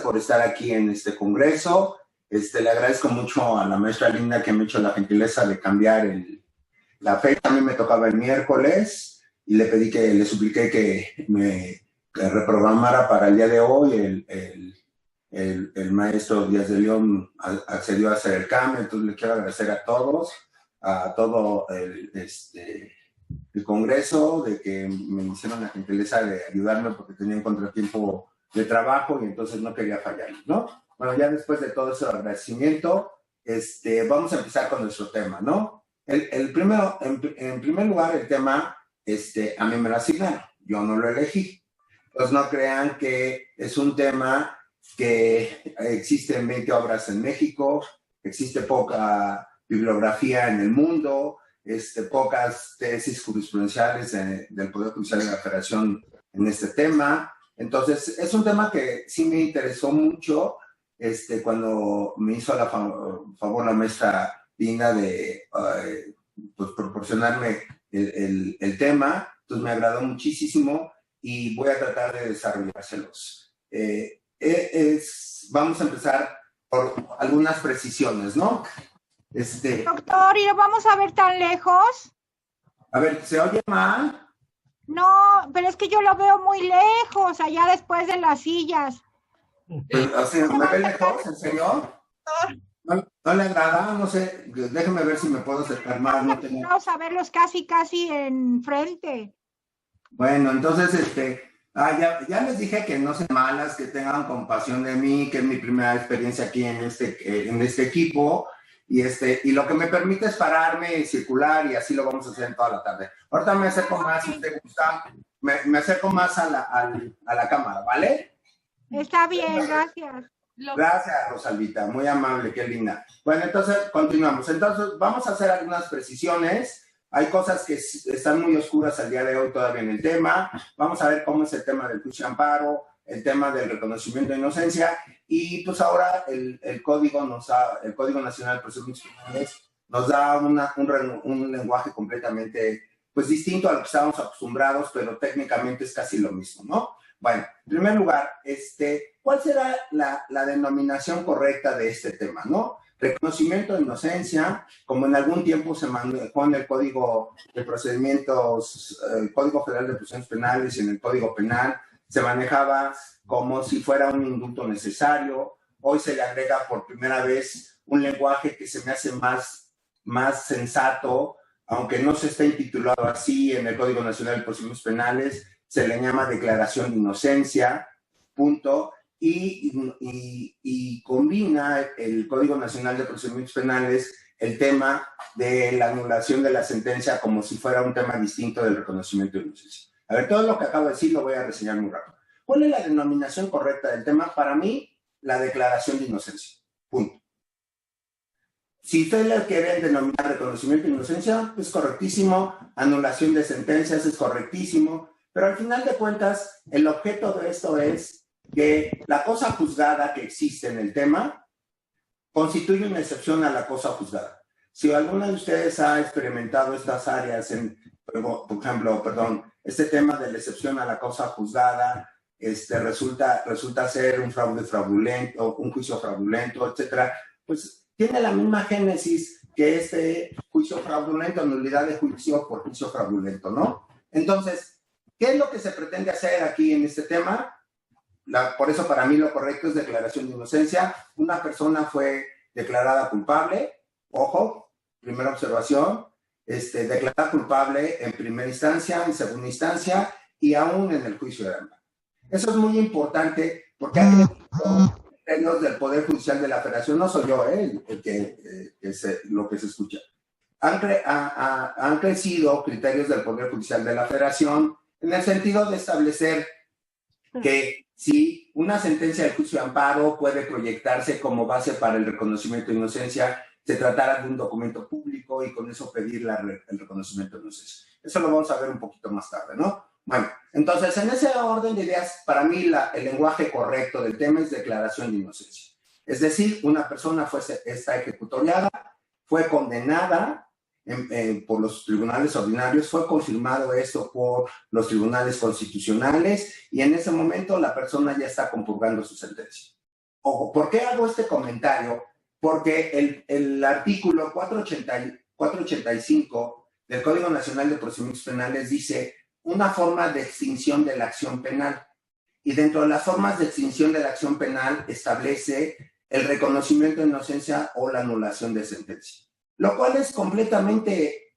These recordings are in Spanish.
por estar aquí en este congreso. Le agradezco mucho a la maestra Linda que me ha hecho la gentileza de cambiar la fecha. A mí me tocaba el miércoles y le supliqué que me reprogramara para el día de hoy. El maestro Díaz de León accedió a hacer el cambio, entonces le quiero agradecer a todos, a todo el congreso, de que me hicieron la gentileza de ayudarme porque tenía un contratiempo de trabajo y entonces no quería fallar, ¿no? Bueno, ya después de todo ese agradecimiento, vamos a empezar con nuestro tema, ¿no? En primer lugar, el tema, a mí me lo asignaron, yo no lo elegí. Pues no crean que es un tema que existen 20 obras en México, existe poca bibliografía en el mundo, pocas tesis jurisprudenciales del Poder Judicial de la Federación en este tema. Entonces, es un tema que sí me interesó mucho cuando me hizo favor la maestra Linda de pues, proporcionarme el tema. Entonces, me agradó muchísimo y voy a tratar de desarrollárselos. Vamos a empezar por algunas precisiones, ¿no? Doctor, ¿y lo vamos a ver tan lejos? A ver, ¿se oye mal? No, pero es que yo lo veo muy lejos, allá después de las sillas. O sea, ¿me ve lejos? ¿En serio? ¿No le agrada? No sé, déjeme ver si me puedo acercar más. Vamos a verlos casi enfrente. Bueno, entonces, ya les dije que no sean malas, que tengan compasión de mí, que es mi primera experiencia aquí en este equipo. Y lo que me permite es pararme y circular, y así lo vamos a hacer en toda la tarde. Ahorita me acerco más, si usted gusta, me acerco más a la cámara, ¿vale? Está bien, gracias. Gracias, Rosalvita, muy amable, qué linda. Bueno, entonces, continuamos. Entonces, vamos a hacer algunas precisiones. Hay cosas que están muy oscuras al día de hoy todavía en el tema. Vamos a ver cómo es el tema del juicio de amparo, el tema del reconocimiento de inocencia, y pues ahora el Código Nacional de Procedimientos Penales nos da un lenguaje completamente pues distinto a lo que estábamos acostumbrados, pero técnicamente es casi lo mismo, ¿no? Bueno, en primer lugar, ¿cuál será la denominación correcta de este tema, no? Reconocimiento de inocencia, como en algún tiempo se manejó en el Código de Procedimientos, el Código Federal de Procedimientos Penales y en el Código Penal, se manejaba como si fuera un indulto necesario. Hoy se le agrega por primera vez un lenguaje que se me hace más sensato, aunque no se está intitulado así en el Código Nacional de Procedimientos Penales, se le llama declaración de inocencia, punto, y combina el Código Nacional de Procedimientos Penales el tema de la anulación de la sentencia como si fuera un tema distinto del reconocimiento de inocencia. A ver, todo lo que acabo de decir lo voy a reseñar muy rápido. ¿Cuál es la denominación correcta del tema? Para mí, la declaración de inocencia. Punto. Si ustedes le quieren denominar reconocimiento de inocencia, es correctísimo. Anulación de sentencias es correctísimo. Pero al final de cuentas, el objeto de esto es que la cosa juzgada que existe en el tema constituye una excepción a la cosa juzgada. Si alguno de ustedes ha experimentado estas áreas, por ejemplo, este tema de la excepción a la cosa juzgada, resulta ser un fraude fraudulento, un juicio fraudulento, etcétera, pues tiene la misma génesis que este juicio fraudulento, nulidad de juicio por juicio fraudulento, ¿no? Entonces, ¿qué es lo que se pretende hacer aquí en este tema? Por eso para mí lo correcto es declaración de inocencia. Una persona fue declarada culpable, ojo, primera observación, declarada culpable en primera instancia, en segunda instancia y aún en el juicio de amparo. Eso es muy importante porque hay criterios del Poder Judicial de la Federación, no soy yo lo que se escucha. Han crecido criterios del Poder Judicial de la Federación en el sentido de establecer que si una sentencia del juicio de amparo puede proyectarse como base para el reconocimiento de inocencia, se tratara de un documento público y con eso pedir el reconocimiento de inocencia. Eso lo vamos a ver un poquito más tarde, ¿no? Bueno, entonces en ese orden de ideas, para mí el lenguaje correcto del tema es declaración de inocencia. Es decir, una persona está ejecutoriada, fue condenada por los tribunales ordinarios, fue confirmado esto por los tribunales constitucionales y en ese momento la persona ya está compurgando su sentencia. ojo, ¿por qué hago este comentario? Porque el artículo 485 del Código Nacional de Procedimientos Penales dice una forma de extinción de la acción penal. Y dentro de las formas de extinción de la acción penal establece el reconocimiento de inocencia o la anulación de sentencia. Lo cual es completamente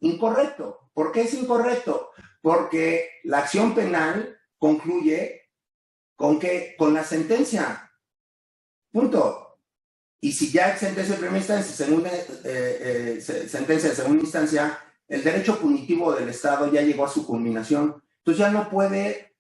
incorrecto. ¿Por qué es incorrecto? Porque la acción penal concluye con la sentencia. Punto. Y si ya hay sentencia de primera instancia, sentencia de segunda instancia, el derecho punitivo del Estado ya llegó a su culminación. Entonces ya no puede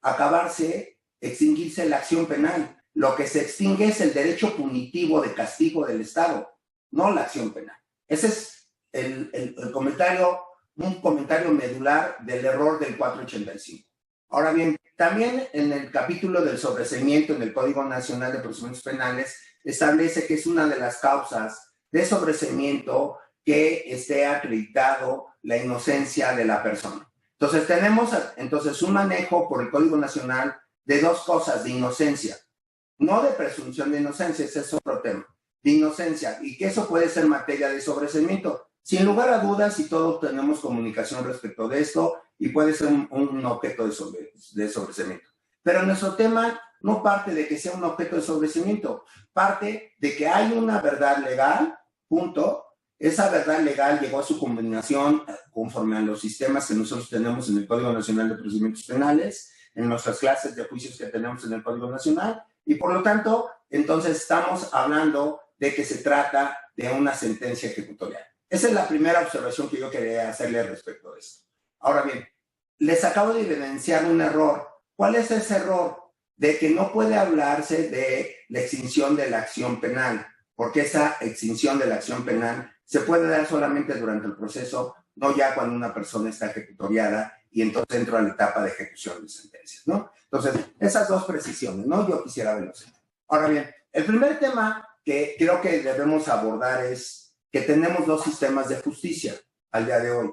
extinguirse la acción penal. Lo que se extingue es el derecho punitivo de castigo del Estado, no la acción penal. Ese es el comentario, un comentario medular del error del 485. Ahora bien, también en el capítulo del sobreseimiento en el Código Nacional de Procedimientos Penales establece que es una de las causas de sobreseimiento que esté acreditado la inocencia de la persona. Entonces tenemos un manejo por el Código Nacional de dos cosas, de inocencia, no de presunción de inocencia, ese es otro tema, de inocencia, y que eso puede ser materia de sobreseimiento. Sin lugar a dudas, y todos tenemos comunicación respecto de esto, y puede ser un objeto de sobreseimiento. Pero nuestro tema no parte de que sea un objeto de sobreseimiento, parte de que hay una verdad legal, punto. Esa verdad legal llegó a su combinación conforme a los sistemas que nosotros tenemos en el Código Nacional de Procedimientos Penales, en nuestras clases de juicios que tenemos en el Código Nacional, y por lo tanto, entonces estamos hablando de que se trata de una sentencia ejecutorial. Esa es la primera observación que yo quería hacerle respecto de esto. Ahora bien, les acabo de evidenciar un error. ¿Cuál es ese error? De que no puede hablarse de la extinción de la acción penal, porque esa extinción de la acción penal se puede dar solamente durante el proceso, no ya cuando una persona está ejecutoriada y entonces entra a la etapa de ejecución de sentencias, ¿no? Entonces, esas dos precisiones, ¿no? Yo quisiera verlos. Ahora bien, el primer tema que creo que debemos abordar es que tenemos dos sistemas de justicia al día de hoy.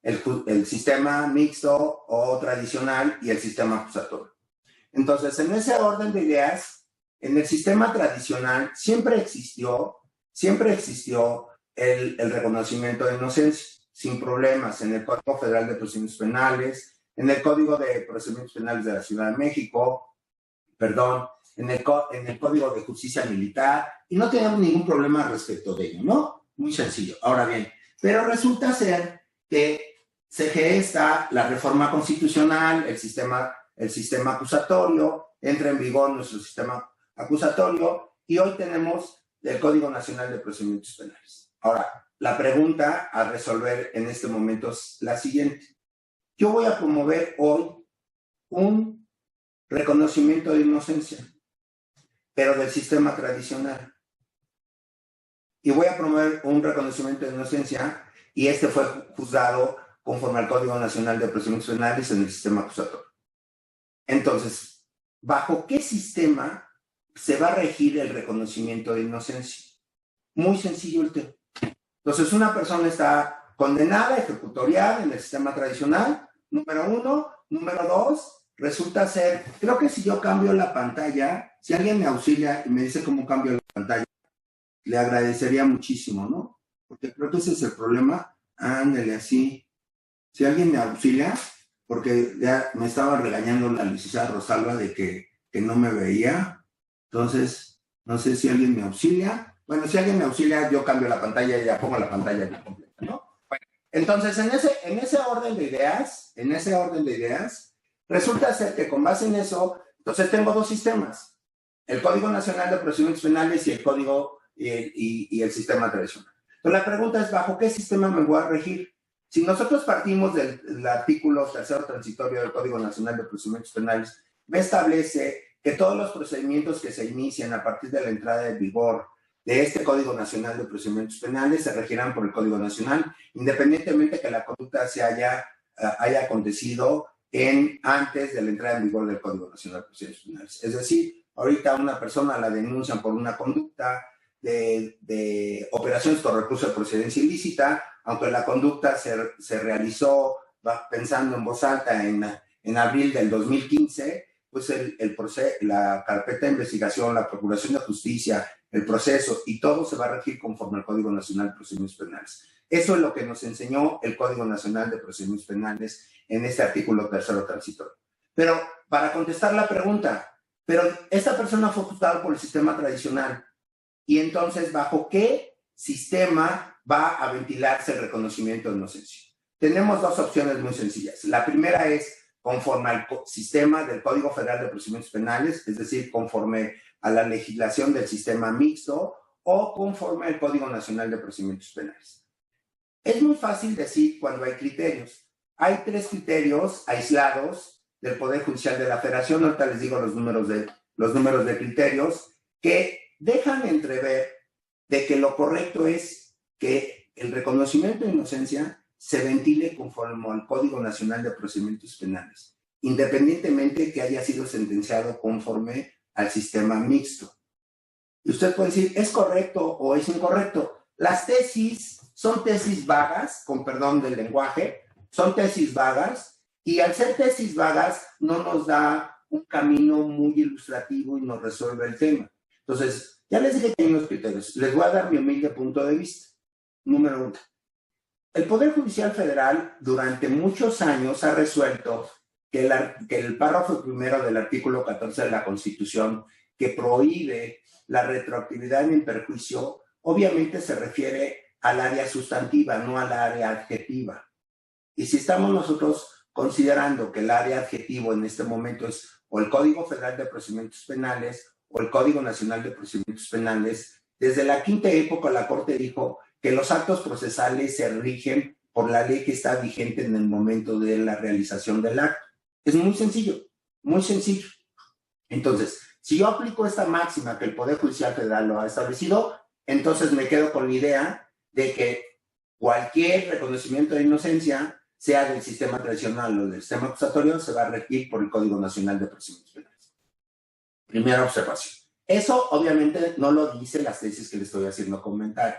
El sistema mixto o tradicional y el sistema acusatorio. Entonces, en ese orden de ideas, en el sistema tradicional siempre existió el reconocimiento de inocencia, sin problemas, en el Código Federal de Procedimientos Penales, en el Código de Procedimientos Penales de la Ciudad de México, en el Código de Justicia Militar, y no tenemos ningún problema respecto de ello, ¿no? Muy sencillo. Ahora bien, pero resulta ser que se gesta la reforma constitucional, el sistema acusatorio, entra en vigor nuestro sistema acusatorio, y hoy tenemos el Código Nacional de Procedimientos Penales. Ahora, la pregunta a resolver en este momento es la siguiente. Yo voy a promover hoy un reconocimiento de inocencia, pero del sistema tradicional. Y voy a promover un reconocimiento de inocencia, y este fue juzgado conforme al Código Nacional de Procedimientos Penales en el sistema acusatorio. Entonces, ¿bajo qué sistema se va a regir el reconocimiento de inocencia? Muy sencillo el tema. Entonces, una persona está condenada, ejecutorial en el sistema tradicional, número uno. Número dos, resulta ser, creo que si yo cambio la pantalla, si alguien me auxilia y me dice cómo cambio la pantalla, le agradecería muchísimo, ¿no? Porque creo que ese es el problema. Ándale, así. Si alguien me auxilia, porque ya me estaba regañando la licenciada Rosalba de que no me veía. Entonces, no sé si alguien me auxilia. Bueno, si alguien me auxilia, yo cambio la pantalla y ya pongo la pantalla ya completa, ¿no? Bueno, entonces, en ese orden de ideas, resulta ser que con base en eso, entonces tengo dos sistemas. El Código Nacional de Procedimientos Penales y el Código y el sistema tradicional. Entonces, la pregunta es, ¿bajo qué sistema me voy a regir? Si nosotros partimos del artículo 3º transitorio del Código Nacional de Procedimientos Penales, me establece que todos los procedimientos que se inician a partir de la entrada en vigor de este Código Nacional de Procedimientos Penales se regirán por el Código Nacional, independientemente que la conducta se haya acontecido antes de la entrada en vigor del Código Nacional de Procedimientos Penales. Es decir, ahorita una persona la denuncian por una conducta de operaciones con recurso de procedencia ilícita, aunque la conducta se realizó pensando en voz alta en abril del 2015, pues la carpeta de investigación, la procuración de justicia, el proceso y todo se va a regir conforme al Código Nacional de Procedimientos Penales. Eso es lo que nos enseñó el Código Nacional de Procedimientos Penales en este artículo 3º transitorio. Pero para contestar la pregunta, pero esta persona fue juzgada por el sistema tradicional y entonces ¿bajo qué sistema va a ventilarse el reconocimiento de inocencia? Tenemos dos opciones muy sencillas. La primera es conforme al sistema del Código Federal de Procedimientos Penales, es decir, conforme a la legislación del sistema mixto o conforme al Código Nacional de Procedimientos Penales. Es muy fácil decir cuando hay criterios. Hay 3 criterios aislados del Poder Judicial de la Federación. Ahorita les digo los números de criterios que dejan entrever de que lo correcto es que el reconocimiento de inocencia se ventile conforme al Código Nacional de Procedimientos Penales, independientemente que haya sido sentenciado conforme al sistema mixto. Y usted puede decir, ¿es correcto o es incorrecto? Las tesis son tesis vagas, con perdón del lenguaje, son tesis vagas, y al ser tesis vagas no nos da un camino muy ilustrativo y nos resuelve el tema. Entonces, ya les dije que hay unos criterios. Les voy a dar mi humilde punto de vista. Número 1. El Poder Judicial Federal durante muchos años ha resuelto que el párrafo primero del artículo 14 de la Constitución, que prohíbe la retroactividad en perjuicio, obviamente se refiere al área sustantiva, no al área adjetiva. Y si estamos nosotros considerando que el área adjetivo en este momento es o el Código Federal de Procedimientos Penales o el Código Nacional de Procedimientos Penales, desde la quinta época la Corte dijo que los actos procesales se rigen por la ley que está vigente en el momento de la realización del acto. Es muy sencillo, muy sencillo. Entonces, si yo aplico esta máxima que el Poder Judicial Federal lo ha establecido, entonces me quedo con la idea de que cualquier reconocimiento de inocencia, sea del sistema tradicional o del sistema acusatorio, se va a regir por el Código Nacional de Procedimientos Penales. Primera observación. Eso obviamente no lo dice las tesis que le estoy haciendo comentario.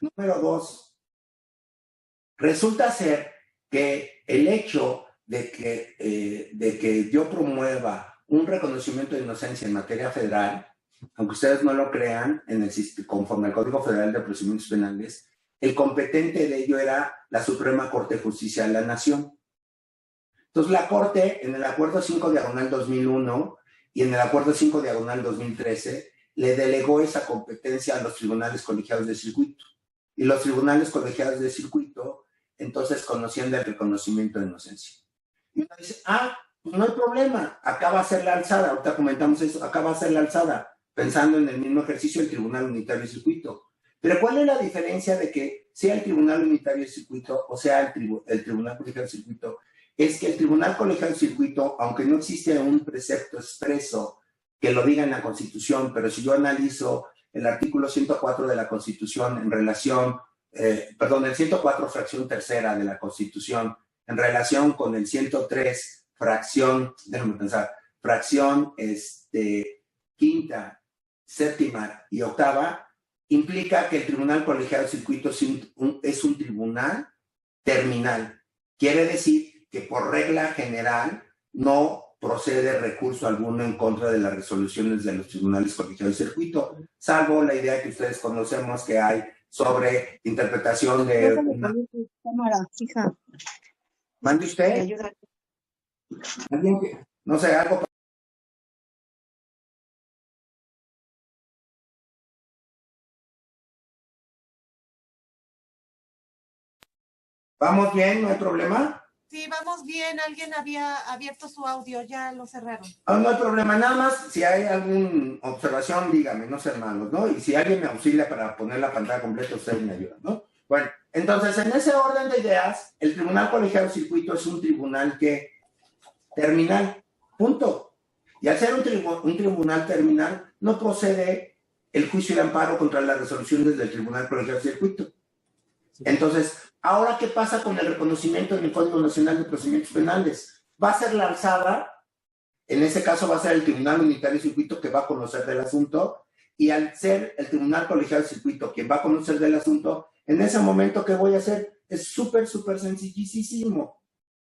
Número 2, resulta ser que el hecho de que yo promueva un reconocimiento de inocencia en materia federal, aunque ustedes no lo crean, conforme al Código Federal de Procedimientos Penales, el competente de ello era la Suprema Corte de Justicia de la Nación. Entonces la Corte, en el Acuerdo 5/2001 y en el Acuerdo 5/2013, le delegó esa competencia a los tribunales colegiados de circuito. Y los tribunales colegiados de circuito entonces conocían del reconocimiento de inocencia. Y uno dice, pues no hay problema, acá va a ser la alzada, ahorita comentamos eso, acá va a ser la alzada, pensando en el mismo ejercicio del Tribunal Unitario de Circuito. Pero ¿cuál es la diferencia de que sea el Tribunal Unitario de Circuito o sea el Tribunal Colegiado de Circuito? Es que el Tribunal Colegiado de Circuito, aunque no existe un precepto expreso que lo diga en la Constitución, pero si yo analizo el artículo 104 de la Constitución en relación, el 104 fracción tercera de la Constitución en relación con el 103 fracción, déjame pensar, fracción quinta, séptima y octava, implica que el Tribunal Colegiado de Circuito es un tribunal terminal. Quiere decir que por regla general no procede recurso alguno en contra de las resoluciones de los tribunales colegiados de circuito, salvo la idea que ustedes conocemos que hay sobre interpretación de... Cámara, fija. ¿Mande usted? ¿Alguien que, no sé, algo? ¿Vamos bien? ¿No hay problema? Sí, vamos bien. Alguien había abierto su audio, ya lo cerraron. No hay problema, nada más, si hay alguna observación, dígame, no sean malos, ¿no? Y si alguien me auxilia para poner la pantalla completa, ustedes me ayudan, ¿no? Bueno, entonces, en ese orden de ideas, el Tribunal Colegiado de Circuito es un tribunal que terminal, punto. Y al ser un tribunal terminal, no procede el juicio de amparo contra las resoluciones del Tribunal Colegiado de Circuito. Entonces, ¿ahora qué pasa con el reconocimiento en el Código Nacional de Procedimientos Penales? Va a ser la alzada, en ese caso va a ser el Tribunal Unitario de Circuito que va a conocer del asunto, y al ser el Tribunal Colegiado de Circuito quien va a conocer del asunto, en ese momento, ¿qué voy a hacer? Es súper sencillísimo.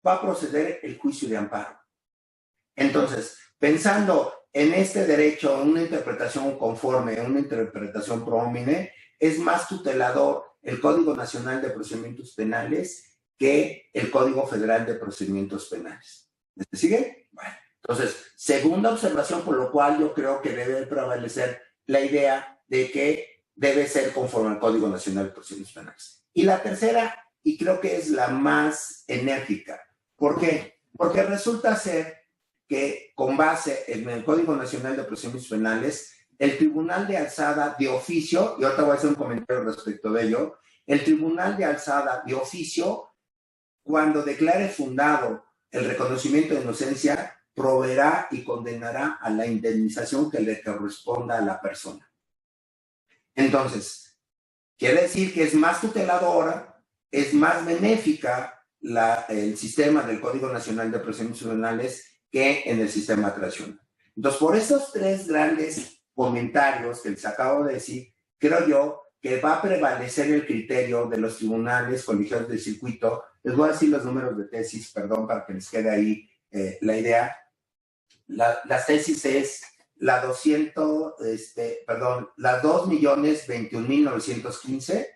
Va a proceder el juicio de amparo. Entonces, pensando en este derecho, una interpretación conforme, una interpretación pro homine, es más tutelador el Código Nacional de Procedimientos Penales que el Código Federal de Procedimientos Penales. ¿Me sigue? Bueno, entonces, segunda observación, por lo cual yo creo que debe prevalecer la idea de que debe ser conforme al Código Nacional de Procedimientos Penales. Y la tercera, y creo que es la más enérgica. ¿Por qué? Porque resulta ser que con base en el Código Nacional de Procedimientos Penales, el Tribunal de Alzada de oficio, y ahorita voy a hacer un comentario respecto de ello, el Tribunal de Alzada de oficio, cuando declare fundado el reconocimiento de inocencia, proveerá y condenará a la indemnización que le corresponda a la persona. Entonces, quiere decir que es más tuteladora, es más benéfica el sistema del Código Nacional de Procedimientos Penales que en el sistema tradicional. Entonces, por esos tres grandes comentarios que les acabo de decir, creo yo que va a prevalecer el criterio de los tribunales colegiados del circuito. Les voy a decir los números de tesis, perdón, para que les quede ahí la idea. Las tesis es la 2.021.915,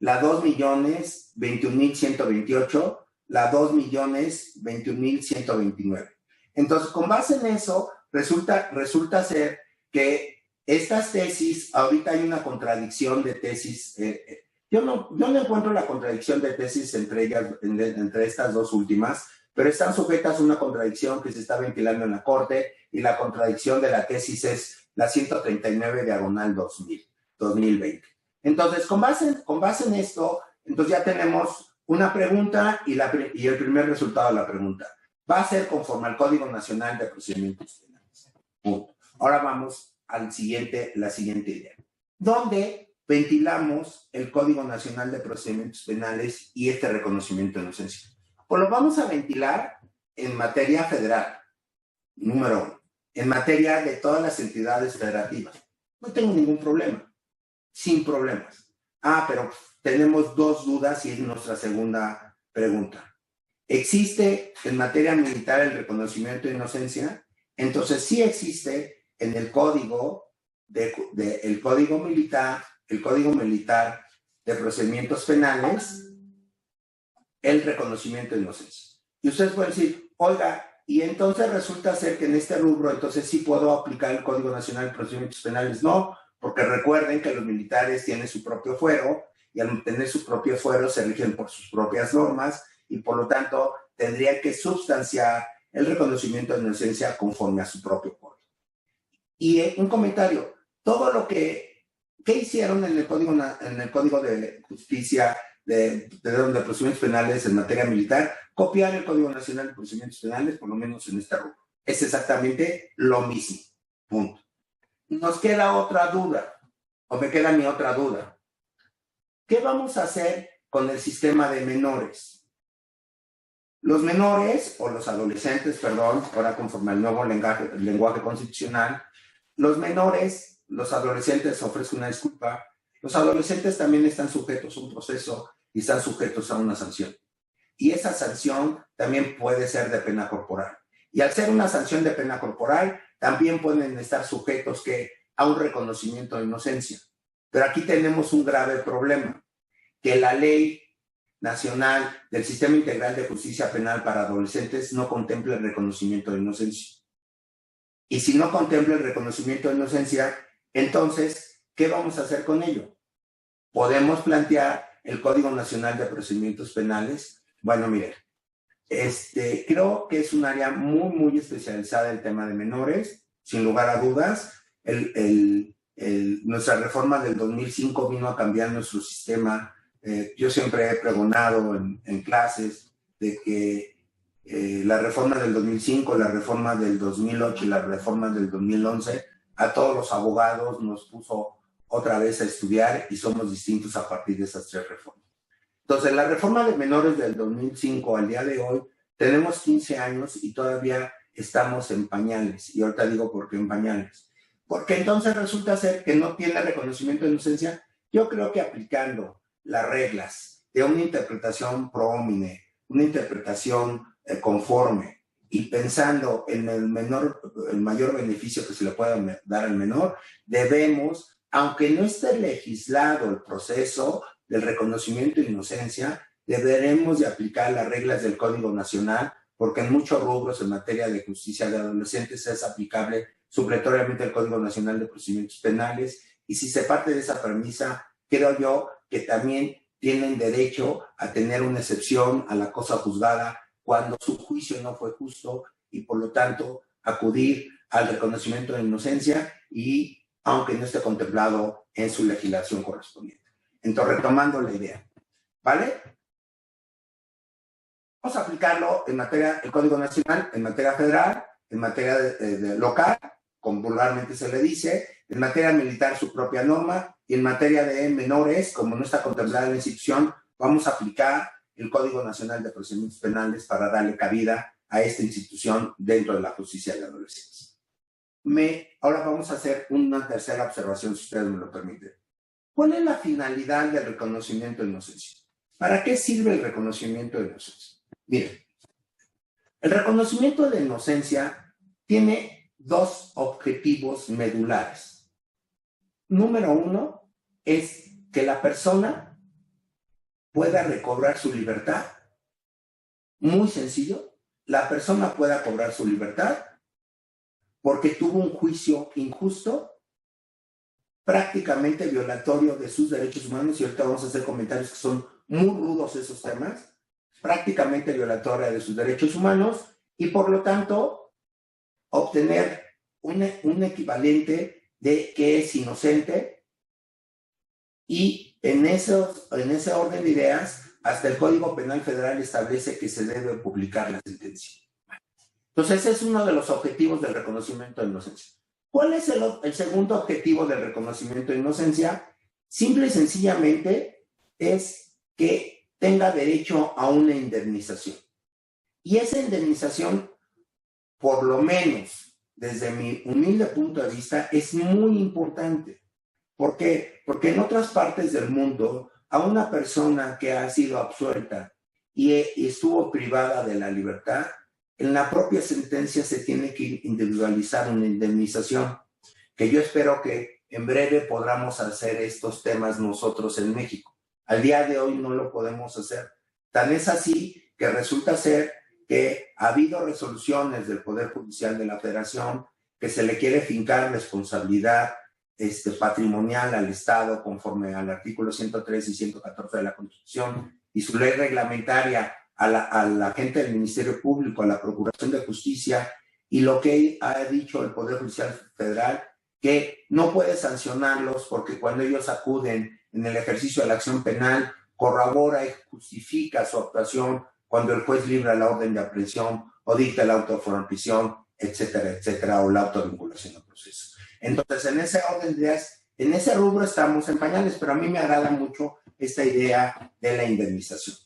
la 2.021.128, la 2.021.129. Entonces, con base en eso, resulta ser que estas tesis, ahorita hay una contradicción de tesis. Yo no encuentro la contradicción de tesis entre ellas, entre estas dos últimas, pero están sujetas a una contradicción que se está ventilando en la Corte, y la contradicción de la tesis es la 139/2020. Entonces, con base en esto, entonces ya tenemos una pregunta y el primer resultado de la pregunta. Va a ser conforme al Código Nacional de Procedimientos Penales. Punto. Ahora vamos a la siguiente idea, donde ventilamos el Código Nacional de Procedimientos Penales y este reconocimiento de inocencia. Pues lo vamos a ventilar en materia federal, número 1, en materia de todas las entidades federativas. No tengo ningún problema, sin problemas. Pero tenemos dos dudas y es nuestra segunda pregunta. ¿Existe en materia militar el reconocimiento de inocencia? Entonces sí existe en el código el código militar de procedimientos penales, el reconocimiento de inocencia. Y ustedes pueden decir, oiga, y entonces resulta ser que en este rubro, entonces sí puedo aplicar el Código Nacional de Procedimientos Penales. No, porque recuerden que los militares tienen su propio fuero, y al tener su propio fuero se rigen por sus propias normas, y por lo tanto tendrían que substanciar el reconocimiento de inocencia conforme a su propio código. Y un comentario, todo lo que hicieron en el Código de Justicia de procedimientos penales en materia militar, copiar el Código Nacional de Procedimientos Penales, por lo menos en este rubro. Es exactamente lo mismo. Punto. Nos queda otra duda, o me queda mi otra duda. ¿Qué vamos a hacer con el sistema de menores? Los menores, o los adolescentes, perdón, ahora conforme al nuevo lenguaje constitucional, los menores, los adolescentes, ofrezco una disculpa, los adolescentes también están sujetos a un proceso y están sujetos a una sanción. Y esa sanción también puede ser de pena corporal. Y al ser una sanción de pena corporal, también pueden estar sujetos a un reconocimiento de inocencia. Pero aquí tenemos un grave problema, que la Ley Nacional del Sistema Integral de Justicia Penal para Adolescentes no contempla el reconocimiento de inocencia. Y si no contempla el reconocimiento de inocencia, entonces, ¿qué vamos a hacer con ello? ¿Podemos plantear el Código Nacional de Procedimientos Penales? Bueno, miren, creo que es un área muy, muy especializada el tema de menores, sin lugar a dudas. Nuestra reforma del 2005 vino a cambiar nuestro sistema. Yo siempre he pregonado en clases de que la reforma del 2005, la reforma del 2008 y la reforma del 2011, a todos los abogados nos puso otra vez a estudiar y somos distintos a partir de esas tres reformas. Entonces, la reforma de menores del 2005 al día de hoy, tenemos 15 años y todavía estamos en pañales. Y ahorita digo por qué en pañales. Porque entonces resulta ser que no tiene reconocimiento de inocencia. Yo creo que aplicando las reglas de una interpretación pro homine, una interpretación conforme y pensando en el mayor beneficio que se le pueda dar al menor, debemos, aunque no esté legislado el proceso del reconocimiento de inocencia, deberemos de aplicar las reglas del Código Nacional, porque en muchos rubros en materia de justicia de adolescentes es aplicable supletoriamente el Código Nacional de Procedimientos Penales, y si se parte de esa premisa, creo yo que también tienen derecho a tener una excepción a la cosa juzgada cuando su juicio no fue justo y por lo tanto acudir al reconocimiento de inocencia y aunque no esté contemplado en su legislación correspondiente. Entonces, retomando la idea, ¿vale? Vamos a aplicarlo en materia del Código Nacional, en materia federal, en materia de local, como vulgarmente se le dice, en materia militar su propia norma, y en materia de menores, como no está contemplada en la institución, vamos a aplicar el Código Nacional de Procedimientos Penales para darle cabida a esta institución dentro de la justicia de adolescencia. Ahora vamos a hacer una tercera observación, si ustedes me lo permiten. ¿Cuál es la finalidad del reconocimiento de inocencia? ¿Para qué sirve el reconocimiento de inocencia? Miren, el reconocimiento de inocencia tiene dos objetivos medulares. Número uno es que la persona pueda recobrar su libertad. Muy sencillo, la persona pueda cobrar su libertad porque tuvo un juicio injusto, prácticamente violatorio de sus derechos humanos, y ahorita vamos a hacer comentarios que son muy rudos esos temas, prácticamente violatoria de sus derechos humanos, y por lo tanto obtener un equivalente de que es inocente, y en ese orden de ideas, hasta el Código Penal Federal establece que se debe publicar la sentencia. Entonces, ese es uno de los objetivos del reconocimiento de inocencia. ¿Cuál es el segundo objetivo del reconocimiento de inocencia? Simple y sencillamente es que tenga derecho a una indemnización. Y esa indemnización, por lo menos desde mi humilde punto de vista, es muy importante. ¿Por qué? Porque en otras partes del mundo, a una persona que ha sido absuelta y estuvo privada de la libertad, en la propia sentencia se tiene que individualizar una indemnización, que yo espero que en breve podamos hacer estos temas nosotros en México. Al día de hoy no lo podemos hacer. Tan es así que resulta ser que ha habido resoluciones del Poder Judicial de la Federación que se le quiere fincar responsabilidad patrimonial al Estado conforme al artículo 103 y 114 de la Constitución y su ley reglamentaria a la gente del Ministerio Público, a la Procuración de Justicia, y lo que ha dicho el Poder Judicial Federal, que no puede sancionarlos porque cuando ellos acuden en el ejercicio de la acción penal, corrobora y justifica su actuación cuando el juez libra la orden de aprehensión o dicta el auto de formación, etcétera, etcétera, o la autovinculación al proceso. Entonces, en ese orden de ideas, en ese rubro estamos en pañales, pero a mí me agrada mucho esta idea de la indemnización.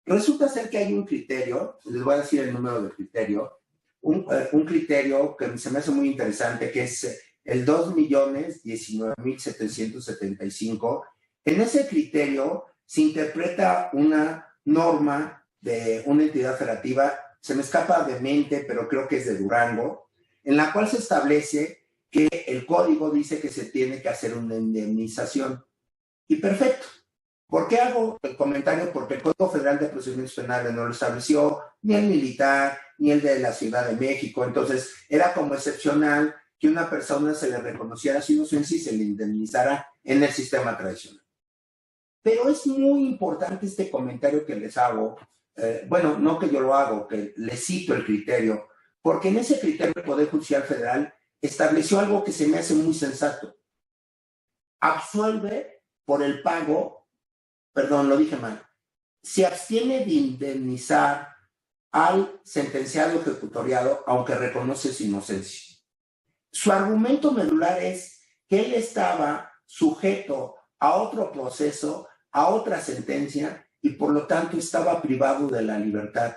Resulta ser que hay un criterio, les voy a decir el número del criterio, un criterio que se me hace muy interesante, que es el 2.019.775. En ese criterio se interpreta una norma de una entidad federativa, se me escapa de mente, pero creo que es de Durango, en la cual se establece que el código dice que se tiene que hacer una indemnización. Y perfecto. ¿Por qué hago el comentario? Porque el Código Federal de Procedimientos Penales no lo estableció, ni el militar, ni el de la Ciudad de México. Entonces, era como excepcional que una persona se le reconociera su inocencia y se le indemnizara en el sistema tradicional. Pero es muy importante este comentario que les hago, bueno, no que yo lo hago, que les cito el criterio, porque en ese criterio el Poder Judicial Federal estableció algo que se me hace muy sensato. Absuelve por el pago, perdón, lo dije mal, se abstiene de indemnizar al sentenciado ejecutoriado aunque reconoce su inocencia. Su argumento medular es que él estaba sujeto a otro proceso, a otra sentencia, y por lo tanto estaba privado de la libertad.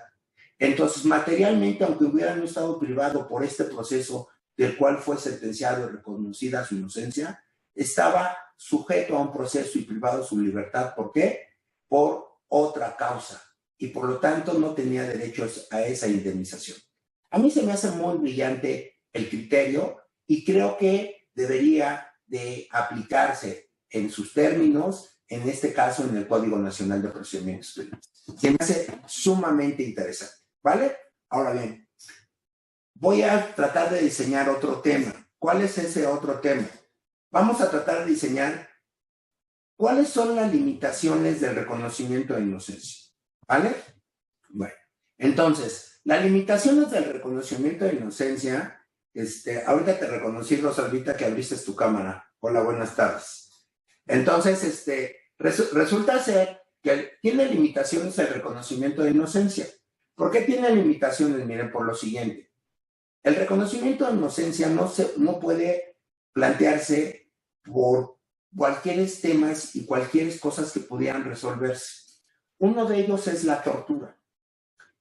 Entonces, materialmente, aunque hubiera no estado privado por este proceso del cual fue sentenciado y reconocida su inocencia, estaba sujeto a un proceso y privado de su libertad. ¿Por qué? Por otra causa. Y por lo tanto no tenía derecho a esa indemnización. A mí se me hace muy brillante el criterio y creo que debería de aplicarse en sus términos, en este caso en el Código Nacional de Procedimientos Penales. Se me hace sumamente interesante, ¿vale? Ahora bien, voy a tratar de diseñar otro tema. ¿Cuál es ese otro tema? Vamos a tratar de diseñar cuáles son las limitaciones del reconocimiento de inocencia, ¿vale? Bueno, entonces, las limitaciones del reconocimiento de inocencia, ahorita te reconocí, Rosalvita, que abriste tu cámara. Hola, buenas tardes. Entonces, resulta ser que tiene limitaciones el reconocimiento de inocencia. ¿Por qué tiene limitaciones? Miren, por lo siguiente. El reconocimiento de inocencia no puede plantearse por cualquier temas y cualquier cosas que pudieran resolverse. Uno de ellos es la tortura.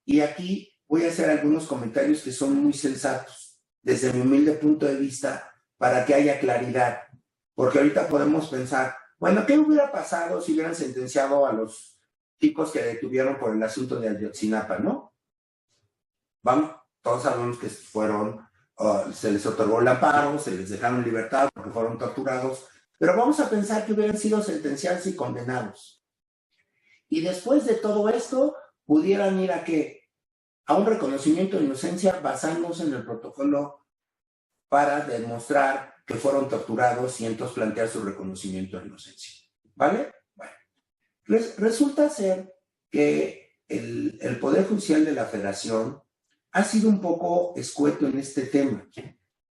Y aquí voy a hacer algunos comentarios que son muy sensatos, desde mi humilde punto de vista, para que haya claridad. Porque ahorita podemos pensar, bueno, ¿qué hubiera pasado si hubieran sentenciado a los chicos que detuvieron por el asunto de Ayotzinapa, no? Vamos, todos sabemos que se les otorgó el amparo, se les dejaron libertad porque fueron torturados, pero vamos a pensar que hubieran sido sentenciados y condenados. Y después de todo esto, pudieran ir a ¿qué? A un reconocimiento de inocencia basándose en el protocolo para demostrar que fueron torturados y entonces plantear su reconocimiento de inocencia. ¿Vale? Bueno, resulta ser que el Poder Judicial de la Federación ha sido un poco escueto en este tema,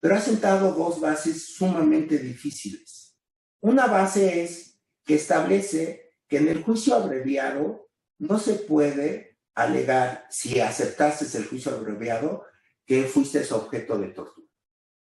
pero ha sentado dos bases sumamente difíciles. Una base es que establece que en el juicio abreviado no se puede alegar, si aceptaste el juicio abreviado, que fuiste objeto de tortura.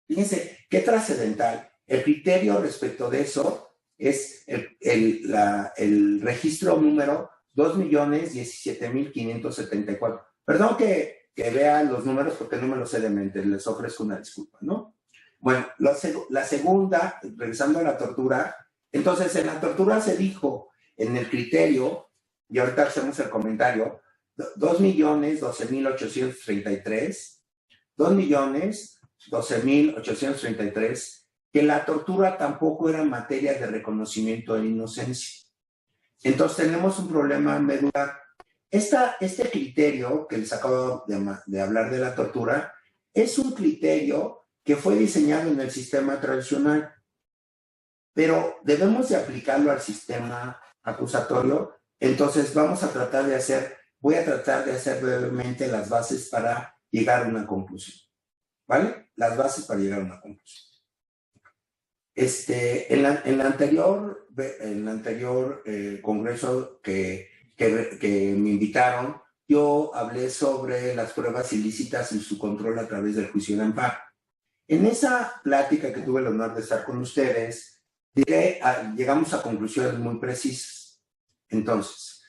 Fíjense, qué trascendental. El criterio respecto de eso es el registro número 2.017.574. Perdón que vean los números porque no me los sé de mente, les ofrezco una disculpa, ¿no? Bueno, la segunda, regresando a la tortura, entonces en la tortura se dijo en el criterio, y ahorita hacemos el comentario, 2.012.833, que la tortura tampoco era materia de reconocimiento de inocencia. Entonces tenemos un problema medular. Este criterio que les acabo de hablar de la tortura es un criterio que fue diseñado en el sistema tradicional, pero debemos de aplicarlo al sistema acusatorio. Entonces voy a tratar de hacer brevemente las bases para llegar a una conclusión, ¿vale? Las bases para llegar a una conclusión. En el anterior congreso que me invitaron, yo hablé sobre las pruebas ilícitas y su control a través del juicio de amparo. En esa plática que tuve el honor de estar con ustedes, llegamos a conclusiones muy precisas. Entonces,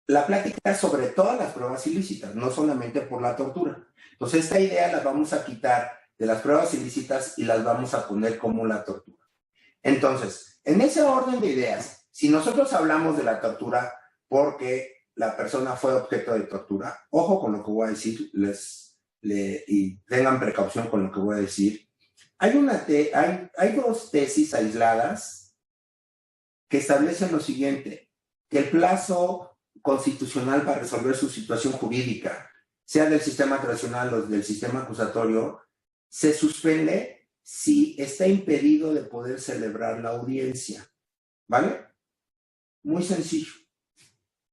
la plática es sobre todas las pruebas ilícitas, no solamente por la tortura. Entonces, esta idea la vamos a quitar de las pruebas ilícitas y las vamos a poner como la tortura. Entonces, en ese orden de ideas, si nosotros hablamos de la tortura porque la persona fue objeto de tortura, ojo con lo que voy a decir, y tengan precaución con lo que voy a decir. Hay dos tesis aisladas que establecen lo siguiente, que el plazo constitucional para resolver su situación jurídica, sea del sistema tradicional o del sistema acusatorio, se suspende si está impedido de poder celebrar la audiencia, ¿vale? Muy sencillo.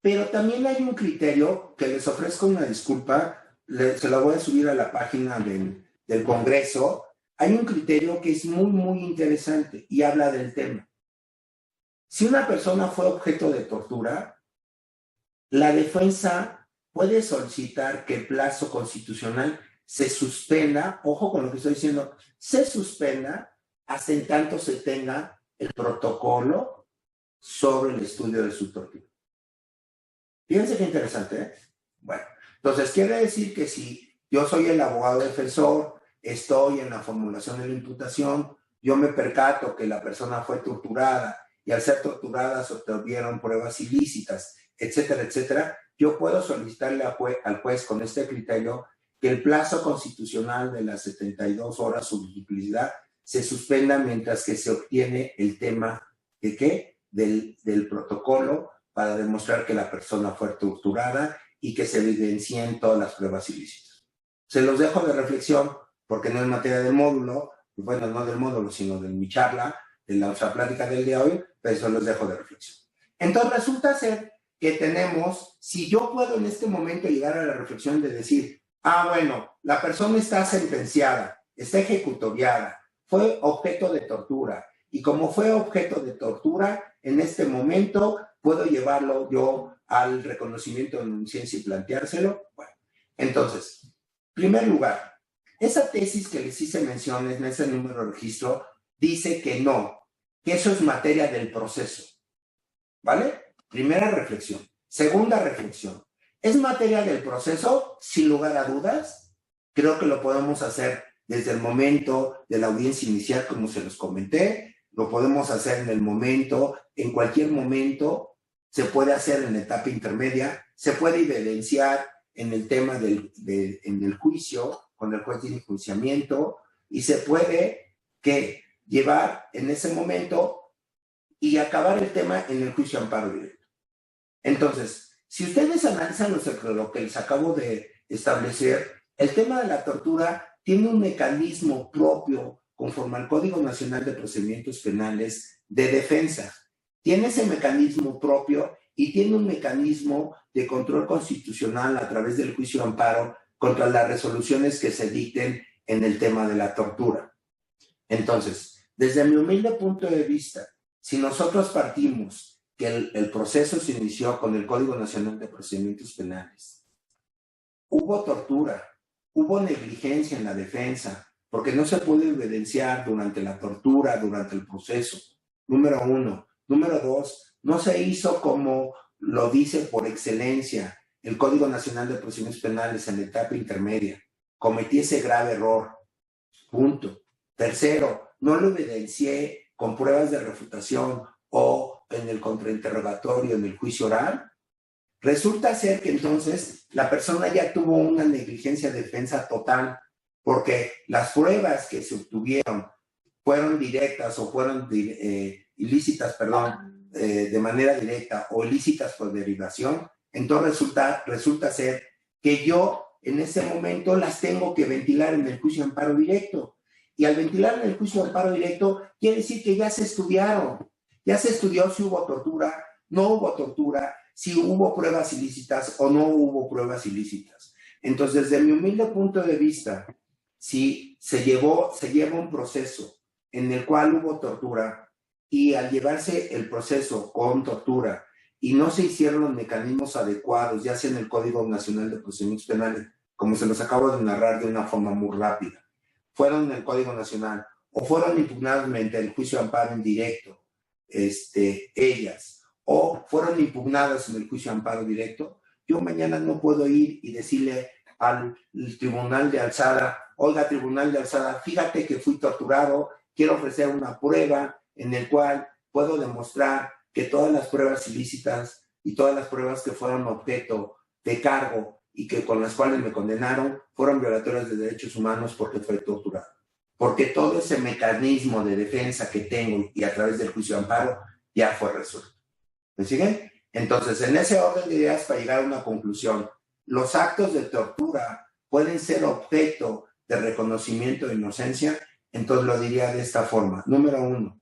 Pero también hay un criterio que les ofrezco una disculpa, se la voy a subir a la página del Congreso. Hay un criterio que es muy, muy interesante y habla del tema. Si una persona fue objeto de tortura, la defensa puede solicitar que el plazo constitucional se suspenda, ojo con lo que estoy diciendo, se suspenda hasta en tanto se tenga el protocolo sobre el estudio de su tortura. Fíjense qué interesante, ¿eh? Bueno, entonces quiere decir que si yo soy el abogado defensor, estoy en la formulación de la imputación, yo me percato que la persona fue torturada y al ser torturada se obtuvieron pruebas ilícitas, etcétera, etcétera, yo puedo solicitarle al juez con este criterio que el plazo constitucional de las 72 horas su duplicidad se suspenda mientras que se obtiene el tema de ¿qué? Del protocolo para demostrar que la persona fue torturada y que se evidencien todas las pruebas ilícitas. Se los dejo de reflexión porque no es materia del módulo, bueno, no del módulo, sino de mi charla, de la otra plática del día de hoy, pero eso los dejo de reflexión. Entonces resulta ser que tenemos, si yo puedo en este momento llegar a la reflexión de decir, bueno, la persona está sentenciada, está ejecutoriada, fue objeto de tortura, y como fue objeto de tortura, en este momento puedo llevarlo yo al reconocimiento de inocencia y planteárselo. Bueno, entonces, en primer lugar, esa tesis que les hice mención en ese número de registro dice que no, que eso es materia del proceso, ¿vale? Primera reflexión. Segunda reflexión. ¿Es materia del proceso? Sin lugar a dudas. Creo que lo podemos hacer desde el momento de la audiencia inicial, como se los comenté. Lo podemos hacer en el momento, en cualquier momento. Se puede hacer en la etapa intermedia. Se puede evidenciar en el tema en el juicio, cuando el juez tiene enjuiciamiento. Y se puede llevar en ese momento y acabar el tema en el juicio amparo directo. Entonces, si ustedes analizan lo que les acabo de establecer, el tema de la tortura tiene un mecanismo propio conforme al Código Nacional de Procedimientos Penales de defensa. Tiene ese mecanismo propio y tiene un mecanismo de control constitucional a través del juicio amparo contra las resoluciones que se dicten en el tema de la tortura. Entonces, desde mi humilde punto de vista, si nosotros partimos que el proceso se inició con el Código Nacional de Procedimientos Penales, hubo tortura, hubo negligencia en la defensa, porque no se pudo evidenciar durante la tortura, durante el proceso, número uno. Número dos, no se hizo como lo dice por excelencia el Código Nacional de Procedimientos Penales en la etapa intermedia. Cometí ese grave error, punto. Tercero, no lo evidencié con pruebas de refutación o en el contrainterrogatorio, en el juicio oral. Resulta ser que entonces la persona ya tuvo una negligencia de defensa total, porque las pruebas que se obtuvieron fueron directas o fueron ilícitas, de manera directa o ilícitas por derivación. Entonces resulta ser que yo en ese momento las tengo que ventilar en el juicio de amparo directo. Y al ventilar en el juicio de amparo directo, quiere decir que ya se estudiaron. Ya se estudió si hubo tortura, no hubo tortura, si hubo pruebas ilícitas o no hubo pruebas ilícitas. Entonces, desde mi humilde punto de vista, si se lleva un proceso en el cual hubo tortura y al llevarse el proceso con tortura y no se hicieron los mecanismos adecuados, ya sea en el Código Nacional de Procedimientos Penales, como se los acabo de narrar de una forma muy rápida, fueron en el Código Nacional o fueron impugnados mediante el juicio de amparo indirecto, ellas, o fueron impugnadas en el juicio de amparo directo, yo mañana no puedo ir y decirle al tribunal de alzada, oiga, tribunal de alzada, fíjate que fui torturado, quiero ofrecer una prueba en el cual puedo demostrar que todas las pruebas ilícitas y todas las pruebas que fueron objeto de cargo y que con las cuales me condenaron fueron violatorias de derechos humanos porque fue torturado. Porque todo ese mecanismo de defensa que tengo y a través del juicio de amparo ya fue resuelto. ¿Me siguen? Entonces, en ese orden de ideas, para llegar a una conclusión, los actos de tortura pueden ser objeto de reconocimiento de inocencia, entonces lo diría de esta forma. Número uno,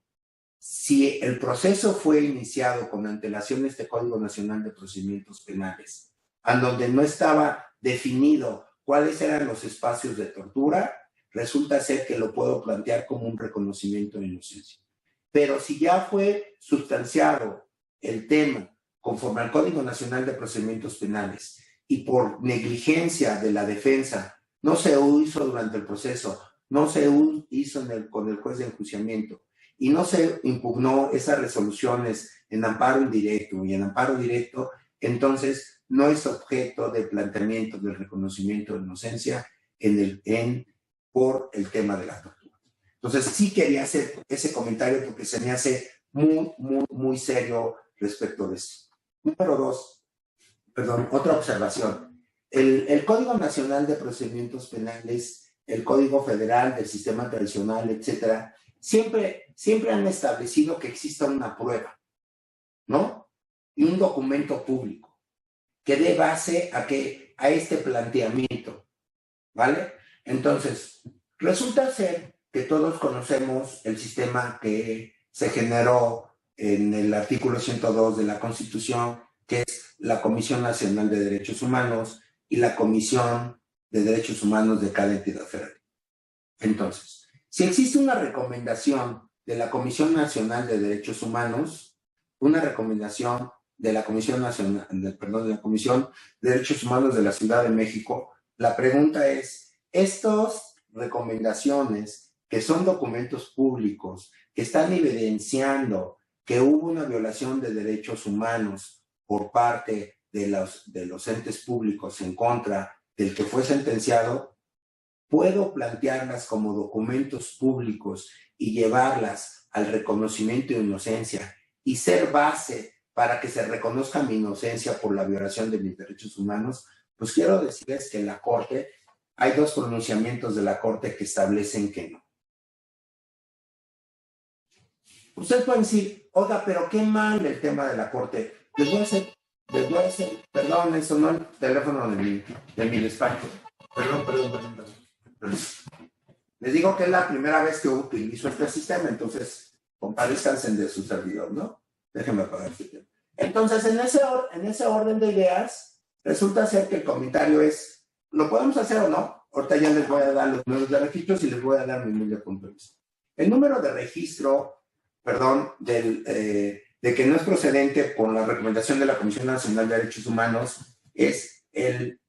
si el proceso fue iniciado con antelación de este Código Nacional de Procedimientos Penales, en donde no estaba definido cuáles eran los espacios de tortura, resulta ser que lo puedo plantear como un reconocimiento de inocencia. Pero si ya fue sustanciado el tema conforme al Código Nacional de Procedimientos Penales y por negligencia de la defensa no se hizo durante el proceso, no se hizo con el juez de enjuiciamiento y no se impugnó esas resoluciones en amparo indirecto y en amparo directo, entonces no es objeto de planteamiento del reconocimiento de inocencia por el tema de la tortura. Entonces sí quería hacer ese comentario porque se me hace muy serio respecto de eso. Número dos, otra observación. el Código Nacional de Procedimientos Penales, el Código Federal del Sistema Tradicional, etcétera, siempre han establecido que exista una prueba, ¿no? Y un documento público que dé base a este planteamiento, ¿vale? Entonces, resulta ser que todos conocemos el sistema que se generó en el artículo 102 de la Constitución, que es la Comisión Nacional de Derechos Humanos y la Comisión de Derechos Humanos de cada entidad federal. Entonces, si existe una recomendación de la Comisión Nacional de Derechos Humanos, una recomendación de la Comisión Nacional, de la Comisión de Derechos Humanos de la Ciudad de México, la pregunta es, estas recomendaciones que son documentos públicos, que están evidenciando que hubo una violación de derechos humanos por parte de los entes públicos en contra del que fue sentenciado, puedo plantearlas como documentos públicos y llevarlas al reconocimiento de inocencia y ser base para que se reconozca mi inocencia por la violación de mis derechos humanos. Pues quiero decirles que en la Corte hay 2 pronunciamientos de la Corte que establecen que no. Ustedes pueden decir, oiga, pero qué mal el tema de la Corte. Les voy a hacer, perdón, eso no el teléfono de mi despacho. Perdón. Les digo que es la primera vez que utilizo este sistema, entonces compadézcanse de su servidor, ¿no? Déjenme apagar este tema. Entonces, en ese orden de ideas, resulta ser que el comentario es, ¿lo podemos hacer o no? Ahorita ya les voy a dar los números de registros y les voy a dar mi humilde punto de vista. El número de registro, de que no es procedente por la recomendación de la Comisión Nacional de Derechos Humanos es el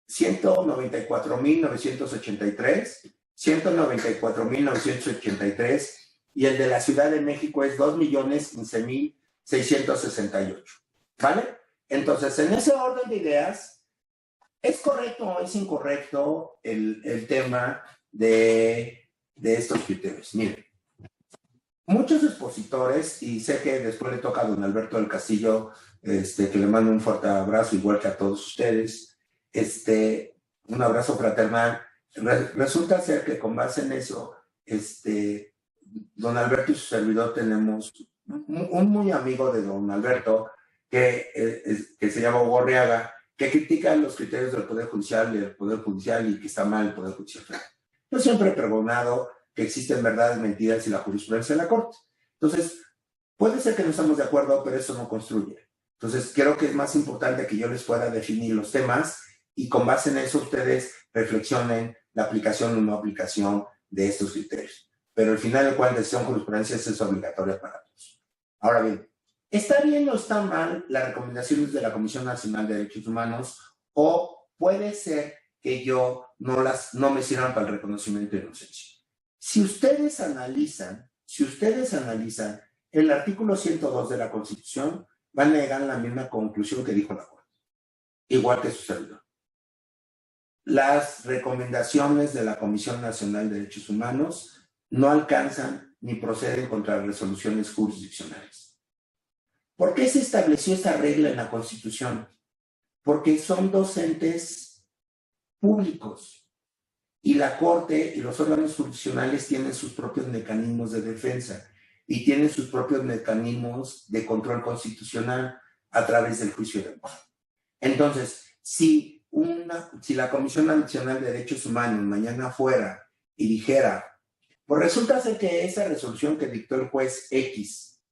194.983, 194.983, y el de la Ciudad de México es 2.015.668, ¿vale? Entonces, en ese orden de ideas, ¿es correcto o es incorrecto el tema de estos criterios? Miren, muchos expositores, y sé que después le toca a don Alberto del Castillo, que le mando un fuerte abrazo, igual que a todos ustedes, un abrazo fraternal. Resulta ser que con base en eso, don Alberto y su servidor tenemos un muy amigo de don Alberto, que se llama Hugo Arriaga, que critica los criterios del Poder Judicial y del Poder Judicial y que está mal el Poder Judicial. Yo siempre he pregonado que existen verdades, mentiras y la jurisprudencia de la Corte. Entonces, puede ser que no estamos de acuerdo, pero eso no construye. Entonces, creo que es más importante que yo les pueda definir los temas y con base en eso ustedes reflexionen la aplicación o no aplicación de estos criterios. Pero al final de cuentas, decisión jurisprudencia es obligatoria para todos. Ahora bien, ¿está bien o está mal las recomendaciones de la Comisión Nacional de Derechos Humanos? ¿O puede ser que no me sirvan para el reconocimiento de inocencia? Si ustedes analizan el artículo 102 de la Constitución, van a llegar a la misma conclusión que dijo la Corte, igual que su servidor. Las recomendaciones de la Comisión Nacional de Derechos Humanos no alcanzan ni proceden contra las resoluciones jurisdiccionales. ¿Por qué se estableció esta regla en la Constitución? Porque son 2 entes públicos. Y la Corte y los órganos jurisdiccionales tienen sus propios mecanismos de defensa y tienen sus propios mecanismos de control constitucional a través del juicio de amparo. Entonces, si la Comisión Nacional de Derechos Humanos mañana fuera y dijera, pues resulta ser que esa resolución que dictó el juez X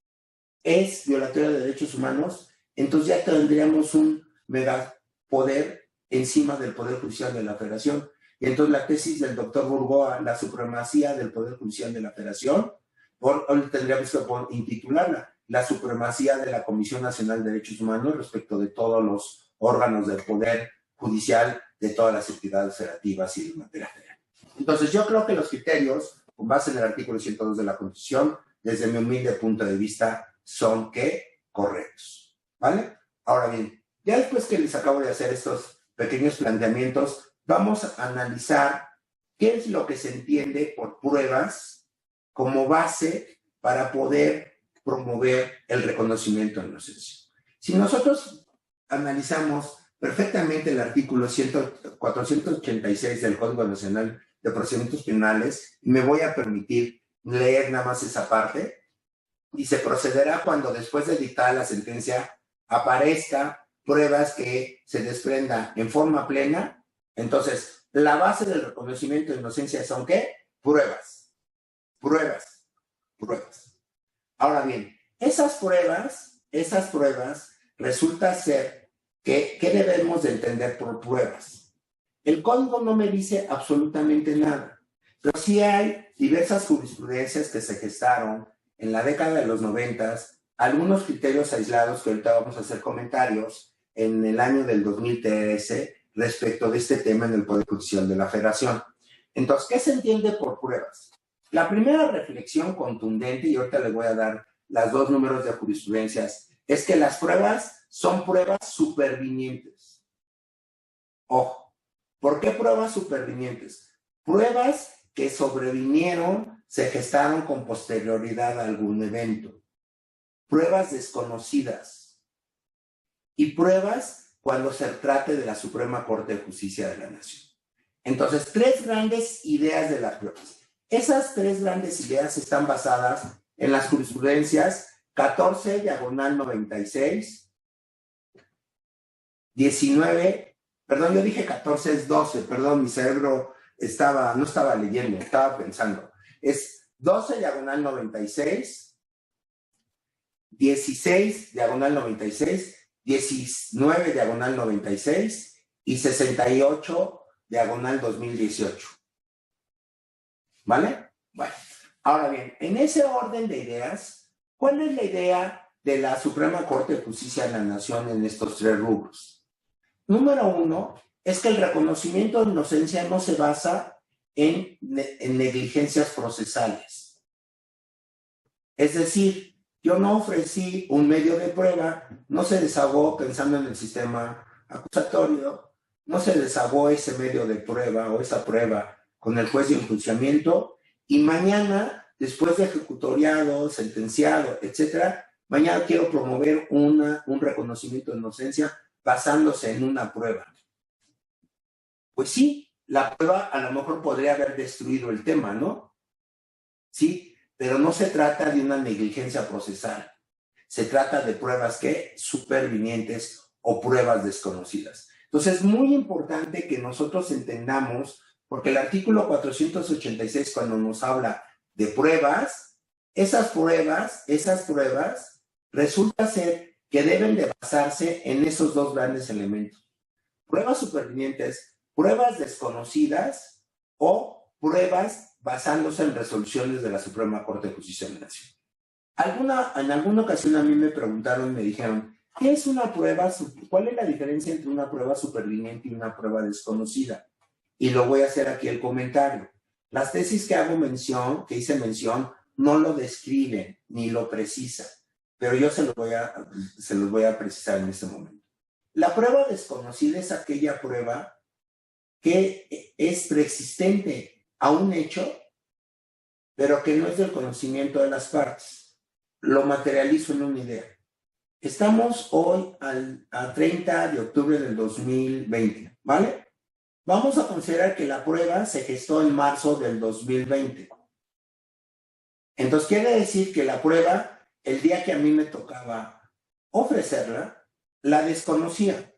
es violatoria de derechos humanos, entonces ya tendríamos un megapoder encima del Poder Judicial de la Federación. Y entonces la tesis del doctor Burgoa, la supremacía del Poder Judicial de la Federación, hoy tendríamos que intitularla, la supremacía de la Comisión Nacional de Derechos Humanos respecto de todos los órganos del Poder Judicial de todas las entidades federativas y de materia federal. Entonces yo creo que los criterios, con base en el artículo 102 de la Constitución, desde mi humilde punto de vista, son correctos, ¿vale? Ahora bien, ya después que les acabo de hacer estos pequeños planteamientos, vamos a analizar qué es lo que se entiende por pruebas como base para poder promover el reconocimiento de inocencia. Si nosotros analizamos perfectamente el artículo 486 del Código Nacional de Procedimientos Penales, y me voy a permitir leer nada más esa parte. Dice, procederá cuando después de dictada la sentencia aparezca pruebas que se desprenda en forma plena. Entonces, la base del reconocimiento de inocencia son ¿qué? Pruebas. Pruebas. Pruebas. Ahora bien, esas pruebas resulta ser que, ¿qué debemos de entender por pruebas? El código no me dice absolutamente nada, pero sí hay diversas jurisprudencias que se gestaron en la década de los 90, algunos criterios aislados que ahorita vamos a hacer comentarios en el año del 2013 respecto de este tema en el Poder Judicial de la Federación. Entonces, ¿qué se entiende por pruebas? La primera reflexión contundente, y ahorita les voy a dar las dos números de jurisprudencias, es que las pruebas son pruebas supervinientes. Ojo, ¿por qué pruebas supervinientes? Pruebas que sobrevinieron, se gestaron con posterioridad a algún evento. Pruebas desconocidas. Y pruebas cuando se trate de la Suprema Corte de Justicia de la Nación. Entonces, tres grandes ideas de las pruebas. Esas tres grandes ideas están basadas en las jurisprudencias 14/96, 19, perdón, yo dije 14, es 12, perdón, mi cerebro no estaba leyendo, estaba pensando. Es 12/96, 16/96, 19/96 y 68/2018. ¿Vale? Bueno, ahora bien, en ese orden de ideas, ¿cuál es la idea de la Suprema Corte de Justicia de la Nación en estos tres rubros? Número uno, es que el reconocimiento de inocencia no se basa en negligencias procesales. Es decir, yo no ofrecí un medio de prueba, no se desahogó pensando en el sistema acusatorio, no se desahogó ese medio de prueba o esa prueba con el juez de enjuiciamiento, y mañana, después de ejecutoriado, sentenciado, etcétera, mañana quiero promover un reconocimiento de inocencia basándose en una prueba. Pues sí, la prueba a lo mejor podría haber destruido el tema, ¿no? Sí, pero no se trata de una negligencia procesal. Se trata de pruebas que supervinientes o pruebas desconocidas. Entonces, es muy importante que nosotros entendamos, porque el artículo 486, cuando nos habla de pruebas, esas pruebas resulta ser que deben de basarse en esos dos grandes elementos. Pruebas supervinientes, pruebas desconocidas o pruebas basándose en resoluciones de la Suprema Corte de Justicia de la Nación. En alguna ocasión a mí me preguntaron, me dijeron, ¿qué es una prueba? ¿Cuál es la diferencia entre una prueba superviniente y una prueba desconocida? Y lo voy a hacer aquí el comentario. Las tesis que hice mención, no lo describen ni lo precisan, pero yo se los voy a precisar en este momento. La prueba desconocida es aquella prueba que es preexistente a un hecho, pero que no es del conocimiento de las partes. Lo materializo en una idea. Estamos hoy a 30 de octubre del 2020, ¿vale? Vamos a considerar que la prueba se gestó en marzo del 2020. Entonces, quiere decir que la prueba, el día que a mí me tocaba ofrecerla, la desconocía.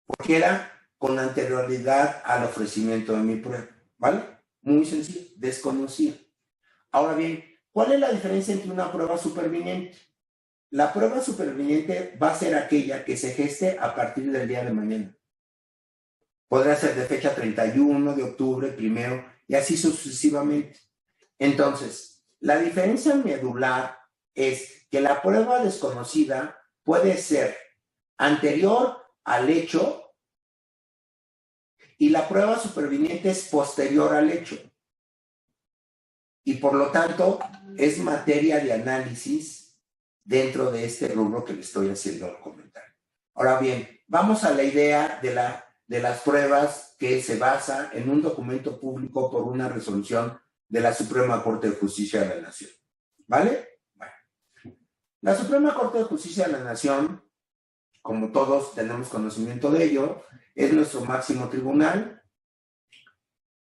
Porque era con anterioridad al ofrecimiento de mi prueba, ¿vale? Muy sencillo, desconocía. Ahora bien, ¿cuál es la diferencia entre una prueba superviniente? La prueba superviniente va a ser aquella que se geste a partir del día de mañana. Podrá ser de fecha 31 de octubre, 1 y así sucesivamente. Entonces, la diferencia medular es que la prueba desconocida puede ser anterior al hecho y la prueba superviniente es posterior al hecho. Y por lo tanto, es materia de análisis dentro de este rubro que le estoy haciendo el comentario. Ahora bien, vamos a la idea de las pruebas que se basa en un documento público por una resolución de la Suprema Corte de Justicia de la Nación. ¿Vale? Bueno. La Suprema Corte de Justicia de la Nación como todos tenemos conocimiento de ello, es nuestro máximo tribunal.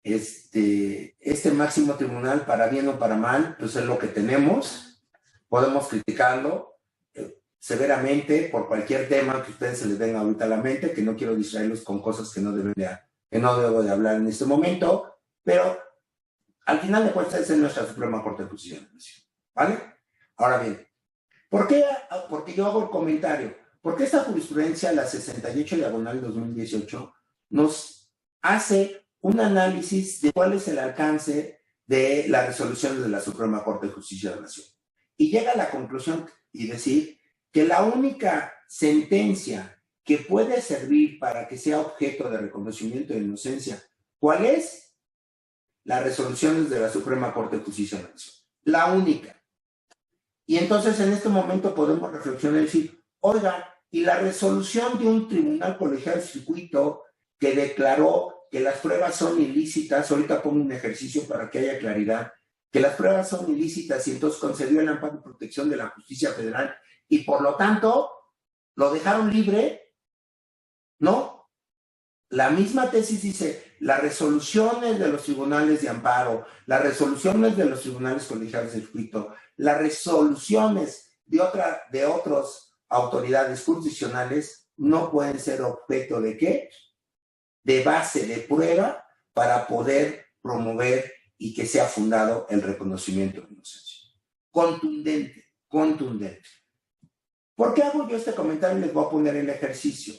Este máximo tribunal, para bien o para mal, pues es lo que tenemos. Podemos criticarlo severamente por cualquier tema que a ustedes se les venga ahorita a la mente, que no quiero distraerlos con cosas que no debo de hablar en este momento, pero al final de cuentas es nuestra Suprema Corte de Justicia de la Nación, ¿vale? Ahora bien, ¿por qué? Porque yo hago el comentario. Porque esta jurisprudencia, la 68/2018, nos hace un análisis de cuál es el alcance de las resoluciones de la Suprema Corte de Justicia de la Nación. Y llega a la conclusión y decir que la única sentencia que puede servir para que sea objeto de reconocimiento de inocencia, ¿cuál es? Las resoluciones de la Suprema Corte de Justicia de la Nación. La única. Y entonces en este momento podemos reflexionar y decir, oiga, y la resolución de un tribunal colegial de circuito que declaró que las pruebas son ilícitas, ahorita pongo un ejercicio para que haya claridad, que las pruebas son ilícitas y entonces concedió el amparo y protección de la justicia federal y por lo tanto lo dejaron libre, ¿no? La misma tesis dice, las resoluciones de los tribunales de amparo, las resoluciones de los tribunales colegiales de circuito, las resoluciones de otras autoridades jurisdiccionales no pueden ser objeto de ¿qué? De base de prueba para poder promover y que sea fundado el reconocimiento de inocencia. Contundente, contundente. ¿Por qué hago yo este comentario? Les voy a poner el ejercicio.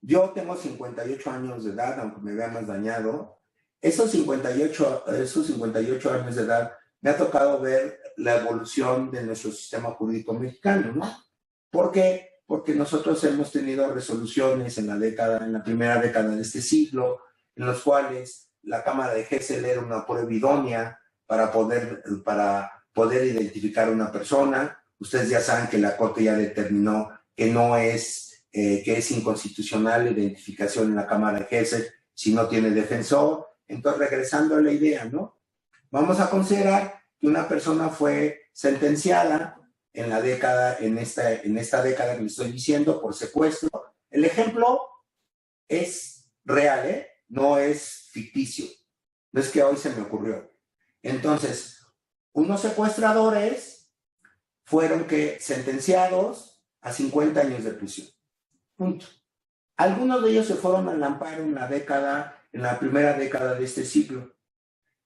Yo tengo 58 años de edad, aunque me vea más dañado. Esos 58 años de edad me ha tocado ver la evolución de nuestro sistema jurídico mexicano, ¿no? ¿Por qué? Porque nosotros hemos tenido resoluciones en la primera década de este siglo, en los cuales la Cámara de Gesell era una prueba idónea para poder identificar a una persona. Ustedes ya saben que la Corte ya determinó que que es inconstitucional la identificación en la Cámara de Gesell si no tiene defensor. Entonces, regresando a la idea, ¿no? Vamos a considerar que una persona fue sentenciada en esta década que le estoy diciendo por secuestro. El ejemplo es real, no es ficticio. No es que hoy se me ocurrió. Entonces, unos secuestradores fueron sentenciados a 50 años de prisión. Punto. Algunos de ellos se fueron al amparo en la primera década de este siglo.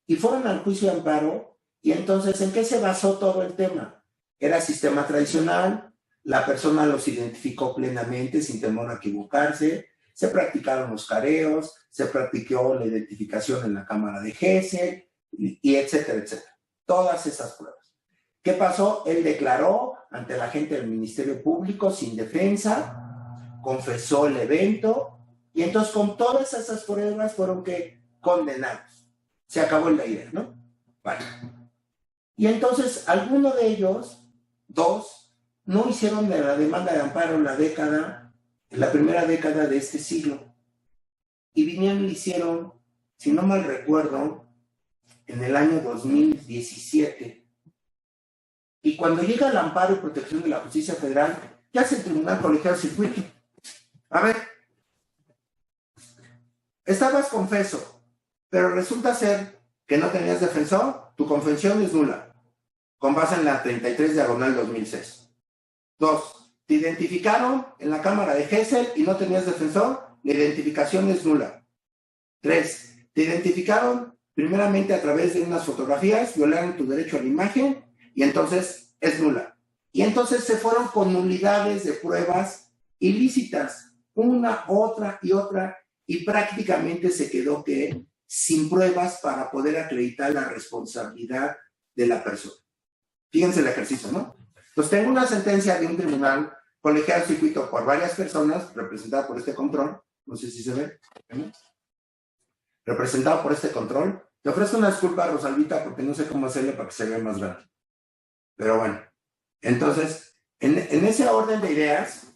Y fueron al juicio de amparo, y entonces, ¿en qué se basó todo el tema? Era sistema tradicional, la persona los identificó plenamente, sin temor a equivocarse, se practicaron los careos, se practicó la identificación en la Cámara de Gesell, y etcétera, etcétera. Todas esas pruebas. ¿Qué pasó? Él declaró ante la gente del Ministerio Público sin defensa, confesó el evento, y entonces con todas esas pruebas fueron condenados. Se acabó la idea, ¿no? Vale. Y entonces alguno de ellos, dos, no hicieron la demanda de amparo en la primera década de este siglo. Y vinieron y lo hicieron, si no mal recuerdo, en el año 2017. Y cuando llega el amparo y protección de la justicia federal, ¿qué hace el Tribunal Colegial de Circuito? A ver, estabas confeso, pero resulta ser que no tenías defensor, tu confesión es nula, con base en la 33/2006. 2. Te identificaron en la Cámara de Gesell y no tenías defensor, la identificación es nula. 3. Te identificaron primeramente a través de unas fotografías, violaron tu derecho a la imagen y entonces es nula. Y entonces se fueron con nulidades de pruebas ilícitas, una, otra, y prácticamente se quedó sin pruebas para poder acreditar la responsabilidad de la persona. Fíjense el ejercicio, ¿no? Entonces tengo una sentencia de un tribunal colegial de circuito por varias personas, representada por este control, no sé si se ve, ¿no? Representado por este control. Te ofrezco una disculpa, Rosalvita, porque no sé cómo hacerle para que se vea más grande. Pero bueno, entonces, en ese orden de ideas,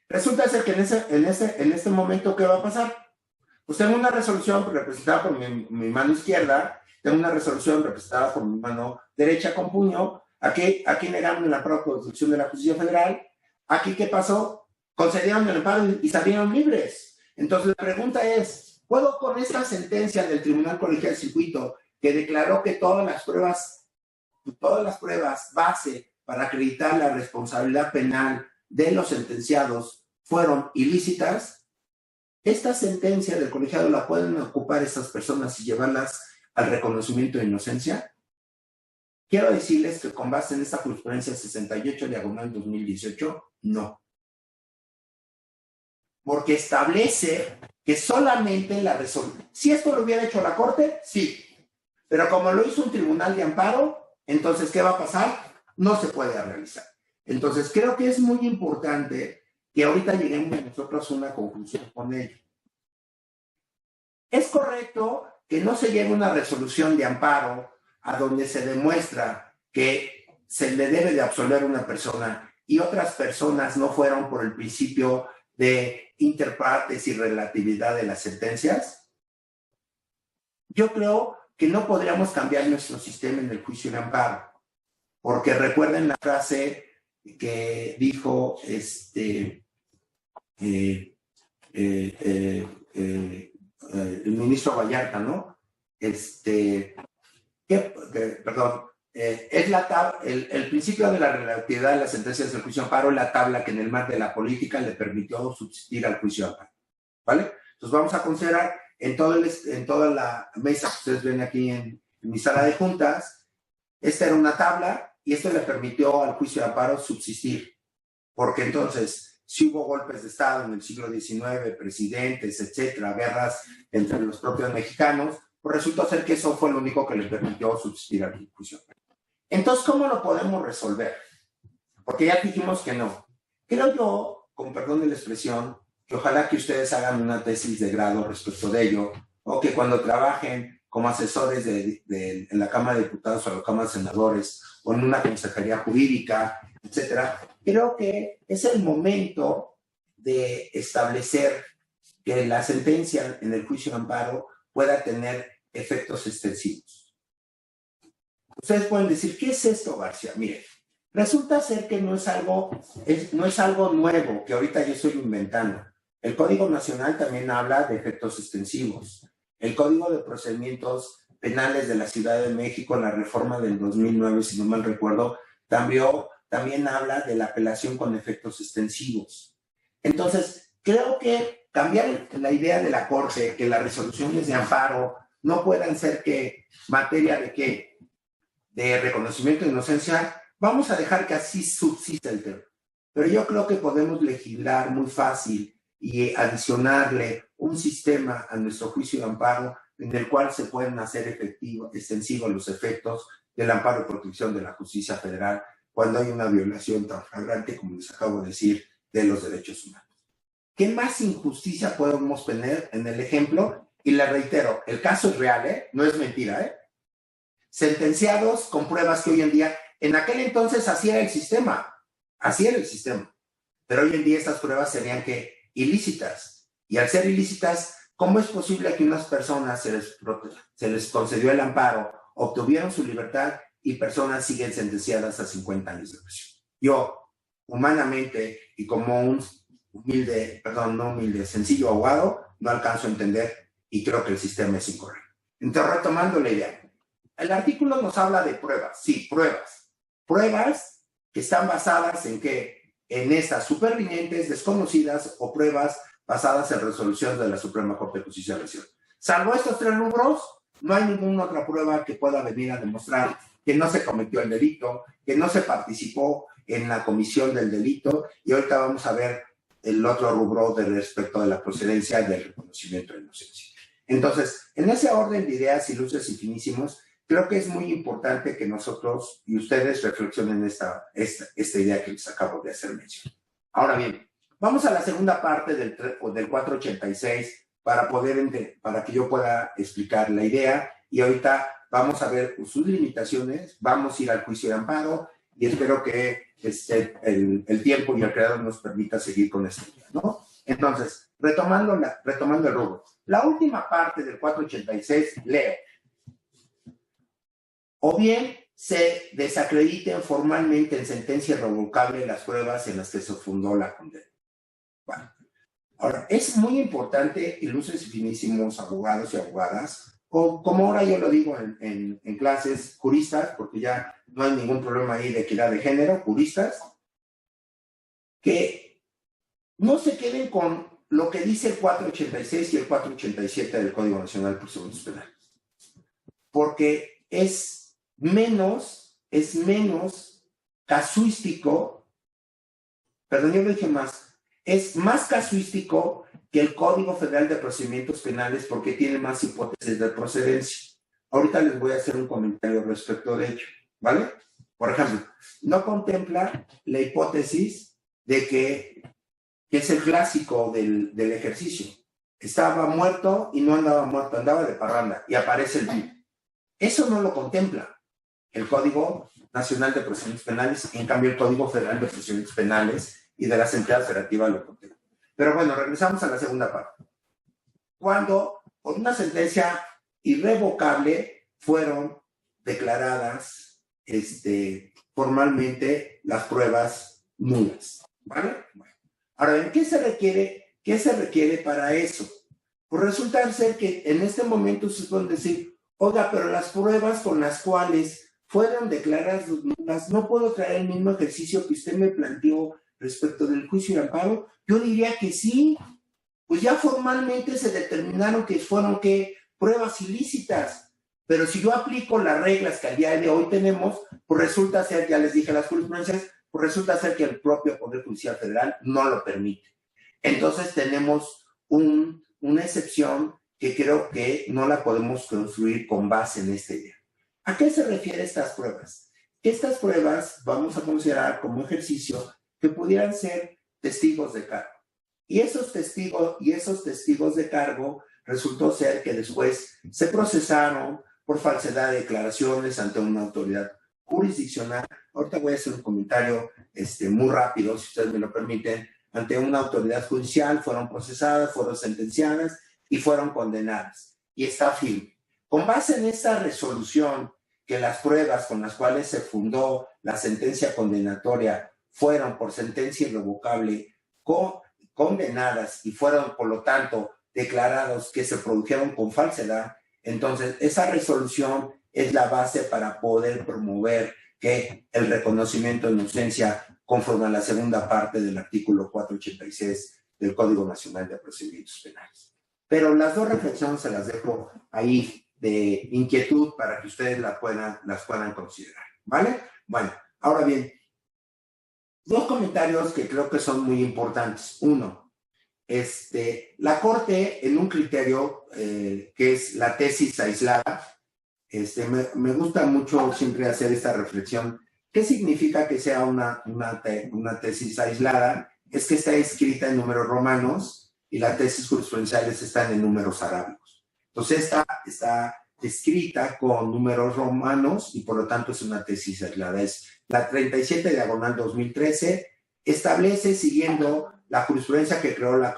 resulta ser que en este momento, ¿qué va a pasar? Pues tengo una resolución representada por mi mano izquierda, tengo una resolución representada por mi mano derecha con puño, Aquí negaron el amparo por obstrucción de la justicia federal. Aquí, ¿qué pasó? Concedieron el amparo y salieron libres. Entonces, la pregunta es, ¿puedo con esta sentencia del Tribunal Colegial de Circuito que declaró que todas las pruebas base para acreditar la responsabilidad penal de los sentenciados fueron ilícitas? Esta sentencia del colegiado la pueden ocupar estas personas y llevarlas al reconocimiento de inocencia. Quiero decirles que con base en esta jurisprudencia 68/2018, no. Porque establece que solamente la resolución. Si esto lo hubiera hecho la Corte, sí. Pero como lo hizo un tribunal de amparo, entonces, ¿qué va a pasar? No se puede realizar. Entonces, creo que es muy importante que ahorita lleguemos nosotros a una conclusión con ello. Es correcto que no se llegue una resolución de amparo a donde se demuestra que se le debe de absolver a una persona y otras personas no fueron por el principio de inter partes y relatividad de las sentencias. Yo creo que no podríamos cambiar nuestro sistema en el juicio de amparo, porque recuerden la frase que dijo el ministro Vallarta, ¿no? Es el principio de la relatividad de las sentencias del juicio de amparo, la tabla que en el mar de la política le permitió subsistir al juicio de amparo, ¿vale? Entonces vamos a considerar en toda la mesa que ustedes ven aquí en mi sala de juntas, esta era una tabla y esto le permitió al juicio de amparo subsistir, porque entonces, si hubo golpes de Estado en el siglo XIX, presidentes, etcétera, guerras entre los propios mexicanos, pues resultó ser que eso fue lo único que les permitió subsistir al juicio. Entonces, ¿cómo lo podemos resolver? Porque ya dijimos que no. Creo yo, con perdón de la expresión, que ojalá que ustedes hagan una tesis de grado respecto de ello, o que cuando trabajen como asesores en la Cámara de Diputados o la Cámara de Senadores, o en una consejería jurídica, etcétera, creo que es el momento de establecer que la sentencia en el juicio de amparo pueda tener efectos extensivos. Ustedes pueden decir, ¿qué es esto, García? Miren, resulta ser que no es algo nuevo que ahorita yo estoy inventando. El Código Nacional también habla de efectos extensivos. El Código de Procedimientos Penales de la Ciudad de México, en la reforma del 2009, si no mal recuerdo, también habla de la apelación con efectos extensivos. Entonces, creo que cambiar la idea de la Corte, que las resoluciones de amparo no puedan ser que materia de qué, de reconocimiento de inocencia, vamos a dejar que así subsista el tema. Pero yo creo que podemos legislar muy fácil y adicionarle un sistema a nuestro juicio de amparo en el cual se pueden hacer extensivos los efectos del amparo y protección de la justicia federal cuando hay una violación tan flagrante, como les acabo de decir, de los derechos humanos. ¿Qué más injusticia podemos tener en el ejemplo? Y le reitero, el caso es real, no es mentira, sentenciados con pruebas que hoy en día, en aquel entonces así era el sistema, pero hoy en día estas pruebas serían que ilícitas, y al ser ilícitas, ¿cómo es posible que unas personas se les concedió el amparo, obtuvieron su libertad y personas siguen sentenciadas a 50 años de prisión? Yo, humanamente y como un sencillo abogado, no alcanzo a entender y creo que el sistema es incorrecto. Entonces, retomando la idea, el artículo nos habla de pruebas, sí, pruebas que están basadas en qué, en estas supervinientes, desconocidas o pruebas basadas en resoluciones de la Suprema Corte de Justicia de la Nación. Salvo estos tres rubros, no hay ninguna otra prueba que pueda venir a demostrar que no se cometió el delito, que no se participó en la comisión del delito, y ahorita vamos a ver el otro rubro de respecto de la procedencia del reconocimiento de inocencia. Entonces, en ese orden de ideas ilustres y finísimos, creo que es muy importante que nosotros y ustedes reflexionen esta idea que les acabo de hacer mención. Ahora bien, vamos a la segunda parte del 486 para que yo pueda explicar la idea, y ahorita vamos a ver sus limitaciones, vamos a ir al juicio de amparo y espero que el tiempo y el creador nos permita seguir con esto, ¿no? Entonces, retomando el rubro. La última parte del 486, leo. O bien, se desacrediten formalmente en sentencia irrevocable las pruebas en las que se fundó la condena. Bueno, ahora, es muy importante, ilustres y finísimos abogados y abogadas, como ahora yo lo digo en clases, juristas, porque ya no hay ningún problema ahí de equidad de género, juristas, que no se queden con lo que dice el 486 y el 487 del Código Nacional de Procedimientos Penales, porque es menos casuístico, perdón, yo lo dije más, es más casuístico que el Código Federal de Procedimientos Penales porque tiene más hipótesis de procedencia. Ahorita les voy a hacer un comentario respecto de ello, ¿vale? Por ejemplo, no contempla la hipótesis de que es el clásico del ejercicio. Estaba muerto y no andaba muerto, andaba de parranda y aparece el vivo. Eso no lo contempla el Código Nacional de Procedimientos Penales, en cambio el Código Federal de Procedimientos Penales y de las entidades federativas lo contempla. Pero bueno, regresamos a la segunda parte. Cuando por una sentencia irrevocable fueron declaradas formalmente las pruebas nulas, ¿vale? Bueno. Ahora, ¿qué se requiere para eso? Pues resulta ser que en este momento se pueden decir, oiga, pero las pruebas con las cuales fueron declaradas nulas, no puedo traer el mismo ejercicio que usted me planteó respecto del juicio y amparo. Yo diría que sí, pues ya formalmente se determinaron que fueron pruebas ilícitas, pero si yo aplico las reglas que al día de hoy tenemos, pues resulta ser, ya les dije las jurisprudencias, pues resulta ser que el propio Poder Judicial Federal no lo permite. Entonces tenemos una excepción que creo que no la podemos construir con base en esta idea. ¿A qué se refieren estas pruebas? Estas pruebas vamos a considerar como ejercicio que pudieran ser testigos de cargo. Y esos testigos de cargo resultó ser que después se procesaron por falsedad de declaraciones ante una autoridad jurisdiccional. Ahorita voy a hacer un comentario muy rápido, si ustedes me lo permiten. Ante una autoridad judicial fueron procesadas, fueron sentenciadas y fueron condenadas. Y está firme. Con base en esta resolución, que las pruebas con las cuales se fundó la sentencia condenatoria fueron por sentencia irrevocable condenadas y fueron, por lo tanto, declarados que se produjeron con falsedad, entonces esa resolución es la base para poder promover que el reconocimiento de inocencia conforme a la segunda parte del artículo 486 del Código Nacional de Procedimientos Penales. Pero las dos reflexiones se las dejo ahí de inquietud para que ustedes las puedan considerar, ¿vale? Bueno, ahora bien, dos comentarios que creo que son muy importantes. Uno, la Corte en un criterio que es la tesis aislada, me gusta mucho siempre hacer esta reflexión. ¿Qué significa que sea una tesis aislada? Es que está escrita en números romanos y las tesis jurisprudenciales están en números arábicos. Entonces, esta está escrita con números romanos y por lo tanto es una tesis aislada. Es la 37/2013, establece, siguiendo la jurisprudencia que creó la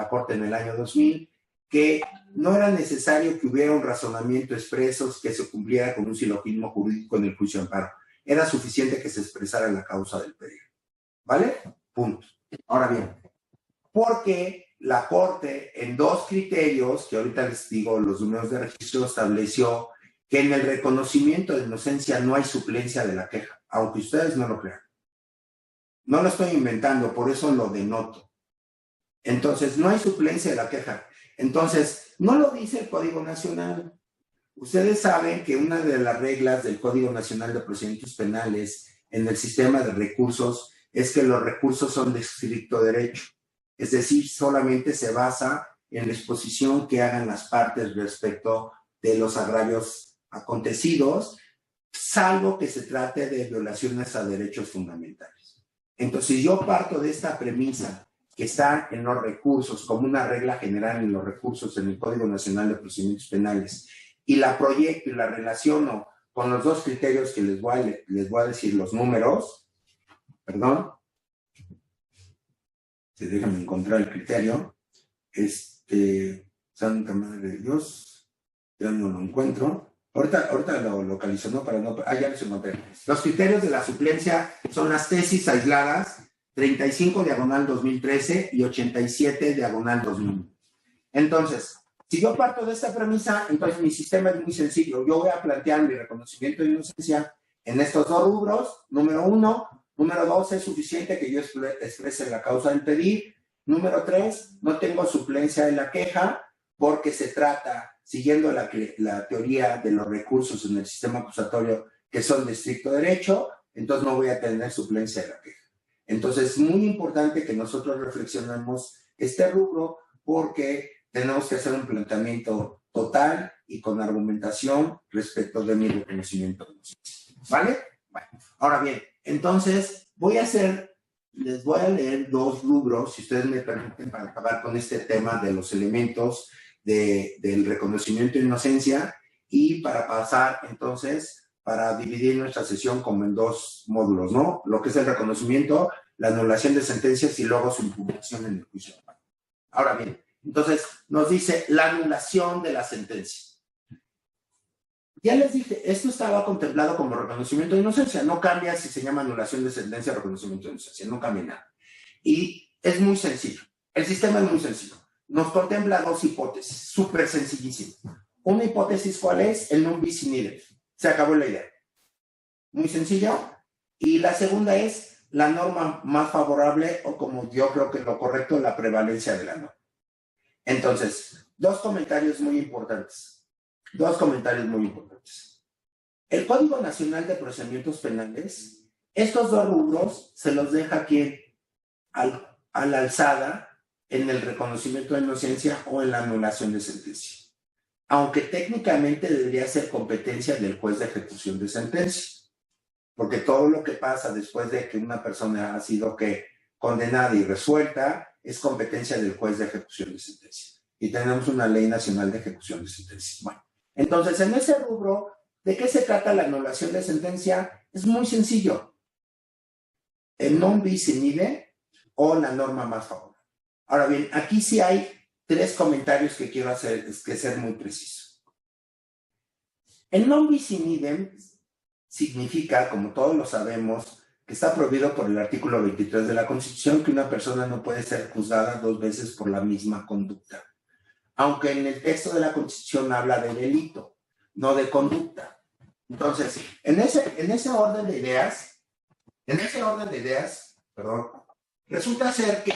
Corte en el año 2000, que no era necesario que hubiera un razonamiento expreso que se cumpliera con un silogismo jurídico en el juicio de amparo. Era suficiente que se expresara la causa del pedido. ¿Vale? Punto. Ahora bien, porque la Corte en dos criterios, que ahorita les digo los números de registro, estableció que en el reconocimiento de inocencia no hay suplencia de la queja, aunque ustedes no lo crean. No lo estoy inventando, por eso lo denoto. Entonces, no hay suplencia de la queja. Entonces, no lo dice el Código Nacional. Ustedes saben que una de las reglas del Código Nacional de Procedimientos Penales en el sistema de recursos es que los recursos son de estricto derecho. Es decir, solamente se basa en la exposición que hagan las partes respecto de los agravios acontecidos, salvo que se trate de violaciones a derechos fundamentales. Entonces, yo parto de esta premisa que está en los recursos, como una regla general en los recursos en el Código Nacional de Procedimientos Penales, y la proyecto y la relaciono con los dos criterios que les voy a decir los números, perdón, déjenme encontrar el criterio, Santa Madre de Dios, ya no lo encuentro, Ahorita lo localizo, ¿no? Para no. Ya los encontré. Los criterios de la suplencia son las tesis aisladas, 35/2013 y 87/2000. Entonces, si yo parto de esta premisa, entonces mi sistema es muy sencillo. Yo voy a plantear mi reconocimiento de inocencia en estos dos rubros. Número 1. Número 2, es suficiente que yo exprese la causa del pedir. Número 3, no tengo suplencia de la queja porque se trata, siguiendo la teoría de los recursos en el sistema acusatorio que son de estricto derecho, entonces no voy a tener suplencia de la queja. Entonces es muy importante que nosotros reflexionemos este rubro porque tenemos que hacer un planteamiento total y con argumentación respecto de mi reconocimiento. ¿Vale? Bueno, ahora bien, entonces les voy a leer dos rubros, si ustedes me permiten, para acabar con este tema de los elementos del reconocimiento de inocencia y para pasar entonces, para dividir nuestra sesión como en dos módulos, ¿no? Lo que es el reconocimiento, la anulación de sentencias y luego su impugnación en el juicio. Ahora bien, entonces nos dice la anulación de la sentencia. Ya les dije, esto estaba contemplado como reconocimiento de inocencia. No cambia si se llama anulación de sentencia o reconocimiento de inocencia. No cambia nada. Y es muy sencillo. El sistema es muy sencillo. Nos contempla dos hipótesis, súper sencillísimas. Una hipótesis, ¿cuál es? El non bis in idem. Se acabó la idea. Muy sencillo. Y la segunda es la norma más favorable, o como yo creo que lo correcto, la prevalencia de la norma. Entonces, dos comentarios muy importantes. El Código Nacional de Procedimientos Penales, estos dos rubros se los deja aquí a la alzada en el reconocimiento de inocencia o en la anulación de sentencia. Aunque técnicamente debería ser competencia del juez de ejecución de sentencia. Porque todo lo que pasa después de que una persona ha sido condenada y resuelta es competencia del juez de ejecución de sentencia. Y tenemos una ley nacional de ejecución de sentencia. Bueno. Entonces, en ese rubro, ¿de qué se trata la anulación de sentencia? Es muy sencillo. El non bis in idem o la norma más favorable. Ahora bien, aquí sí hay tres comentarios que quiero hacer, es que ser muy preciso. El non bis in idem significa, como todos lo sabemos, que está prohibido por el artículo 23 de la Constitución que una persona no puede ser juzgada dos veces por la misma conducta. Aunque en el texto de la Constitución habla de delito, no de conducta. Entonces, en ese orden de ideas, resulta ser que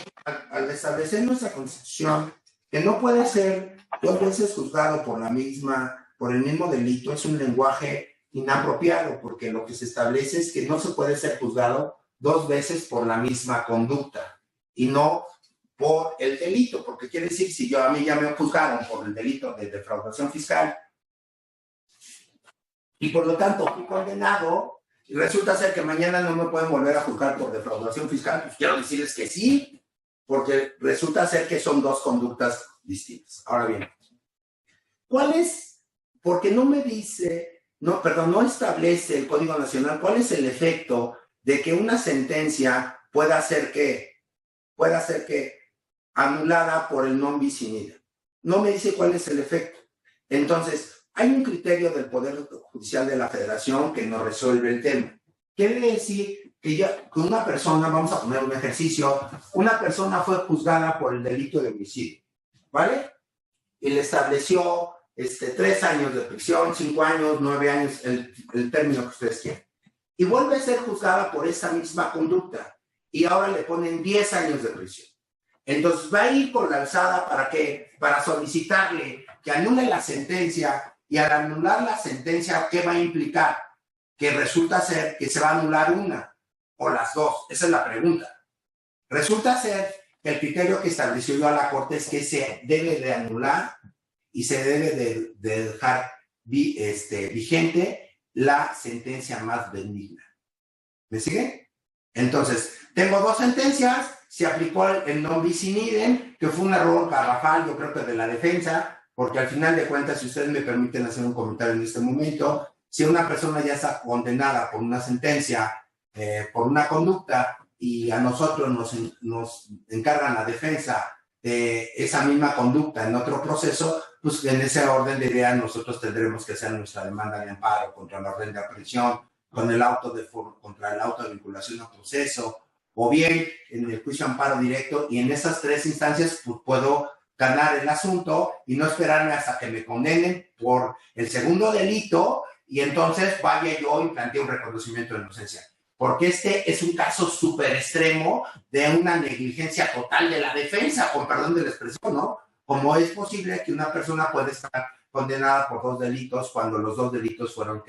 al establecer nuestra Constitución que no puede ser dos veces juzgado por el mismo delito, es un lenguaje inapropiado, porque lo que se establece es que no se puede ser juzgado dos veces por la misma conducta y no por el delito, porque quiere decir, si a mí ya me juzgaron por el delito de defraudación fiscal y por lo tanto fui condenado y resulta ser que mañana no me pueden volver a juzgar por defraudación fiscal, pues quiero decirles que sí, porque resulta ser que son dos conductas distintas. Ahora bien, porque no me dice, no establece el Código Nacional cuál es el efecto de que una sentencia pueda ser que anulada por el non bis in idem. No me dice cuál es el efecto. Entonces, hay un criterio del Poder Judicial de la Federación que no resuelve el tema. Quiere decir que una persona, vamos a poner un ejercicio, una persona fue juzgada por el delito de homicidio, ¿vale? Y le estableció 3 años de prisión, 5 años, 9 años, el término que ustedes quieran. Y vuelve a ser juzgada por esa misma conducta. Y ahora le ponen 10 años de prisión. Entonces va a ir por la alzada, ¿para qué? Para solicitarle que anule la sentencia, y al anular la sentencia, ¿qué va a implicar? Que resulta ser que se va a anular una o las dos. Esa es la pregunta. Resulta ser que el criterio que estableció yo a la Corte es que se debe de anular y se debe de dejar vigente la sentencia más benigna. ¿Me sigue? Entonces, tengo dos sentencias. Se aplicó el non bis in idem, que fue un error garrafal, yo creo que de la defensa, porque al final de cuentas, si ustedes me permiten hacer un comentario en este momento, si una persona ya está condenada por una sentencia, por una conducta, y a nosotros nos encargan la defensa esa misma conducta en otro proceso, pues en ese orden de ideas nosotros tendremos que hacer nuestra demanda de amparo contra la orden de aprehensión, contra el auto de vinculación a proceso, o bien en el juicio amparo directo, y en esas tres instancias pues puedo ganar el asunto y no esperarme hasta que me condenen por el segundo delito y entonces vaya yo y plantee un reconocimiento de inocencia. Porque este es un caso súper extremo de una negligencia total de la defensa, con perdón de la expresión, ¿no? ¿Cómo es posible que una persona pueda estar condenada por 2 delitos cuando los 2 delitos fueron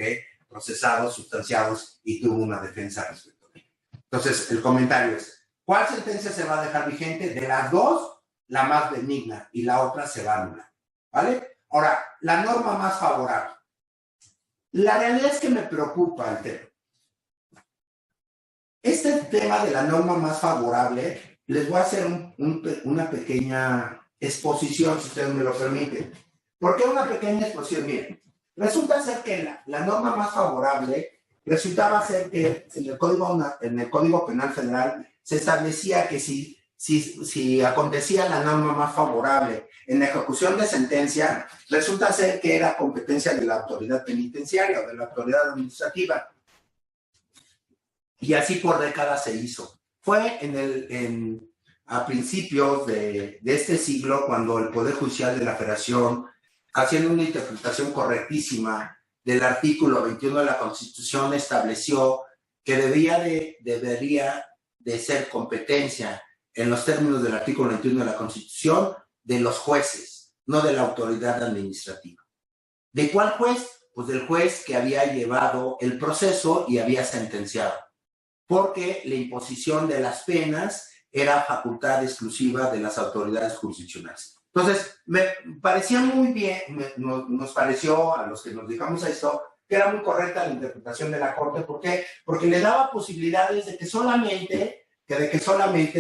procesados, sustanciados y tuvo una defensa respecto a ello? Entonces, el comentario es, ¿cuál sentencia se va a dejar vigente? De las 2, la más benigna y la otra se va a anular, ¿vale? Ahora, la norma más favorable. La realidad es que me preocupa el tema. Este tema de la norma más favorable, les voy a hacer una pequeña exposición, si ustedes me lo permiten. ¿Por qué una pequeña exposición? Miren, resulta ser que la norma más favorable resultaba ser que en el Código Penal Federal se establecía que si acontecía la norma más favorable en la ejecución de sentencia, resulta ser que era competencia de la autoridad penitenciaria o de la autoridad administrativa. Y así por décadas se hizo. Fue a principios de este siglo cuando el Poder Judicial de la Federación, haciendo una interpretación correctísima del artículo 21 de la Constitución, estableció que debería de ser competencia en los términos del artículo 21 de la Constitución de los jueces, no de la autoridad administrativa. ¿De cuál juez? Pues del juez que había llevado el proceso y había sentenciado, porque la imposición de las penas era facultad exclusiva de las autoridades jurisdiccionales. Entonces, me parecía muy bien, nos pareció a los que nos dedicamos a esto, que era muy correcta la interpretación de la Corte. ¿Por qué? Porque le daba posibilidades de que solamente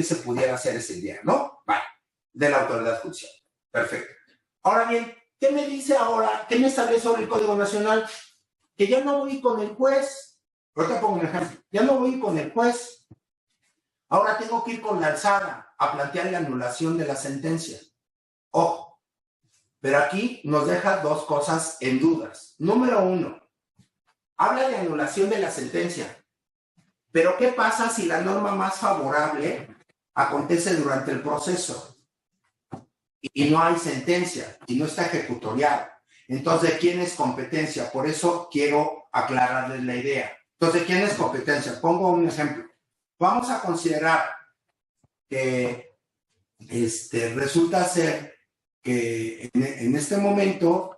se pudiera hacer ese día, ¿no? Vale, de la autoridad judicial. Perfecto. Ahora bien, ¿qué me dice ahora? ¿Qué me establece ahora el Código Nacional? Que ya no voy con el juez. Ahorita pongo un ejemplo. Ya no voy con el juez. Ahora tengo que ir con la alzada a plantear la anulación de la sentencia. Ojo, pero aquí nos deja 2 cosas en dudas. Número 1, habla de anulación de la sentencia. Pero ¿qué pasa si la norma más favorable acontece durante el proceso y no hay sentencia y no está ejecutoriada? Entonces, ¿de quién es competencia? Por eso quiero aclararles la idea. Entonces, ¿quién es competencia? Pongo un ejemplo. Vamos a considerar que resulta ser que en este momento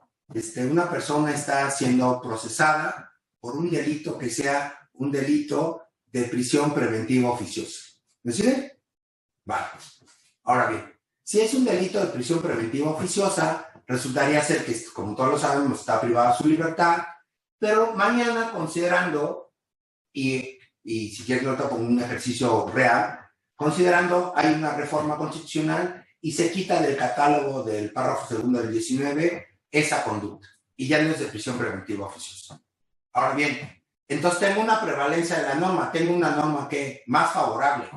una persona está siendo procesada por un delito que sea un delito de prisión preventiva oficiosa. ¿Me siguen? Vale. Ahora bien, si es un delito de prisión preventiva oficiosa, resultaría ser que, como todos lo sabemos, está privada de su libertad, pero mañana, considerando, y si quieres lo pongo un ejercicio real, considerando hay una reforma constitucional y se quita del catálogo del párrafo 2 del 19 esa conducta, y ya no es de prisión preventiva oficiosa. Ahora bien, entonces tengo una prevalencia de la norma, tengo una norma que más favorable.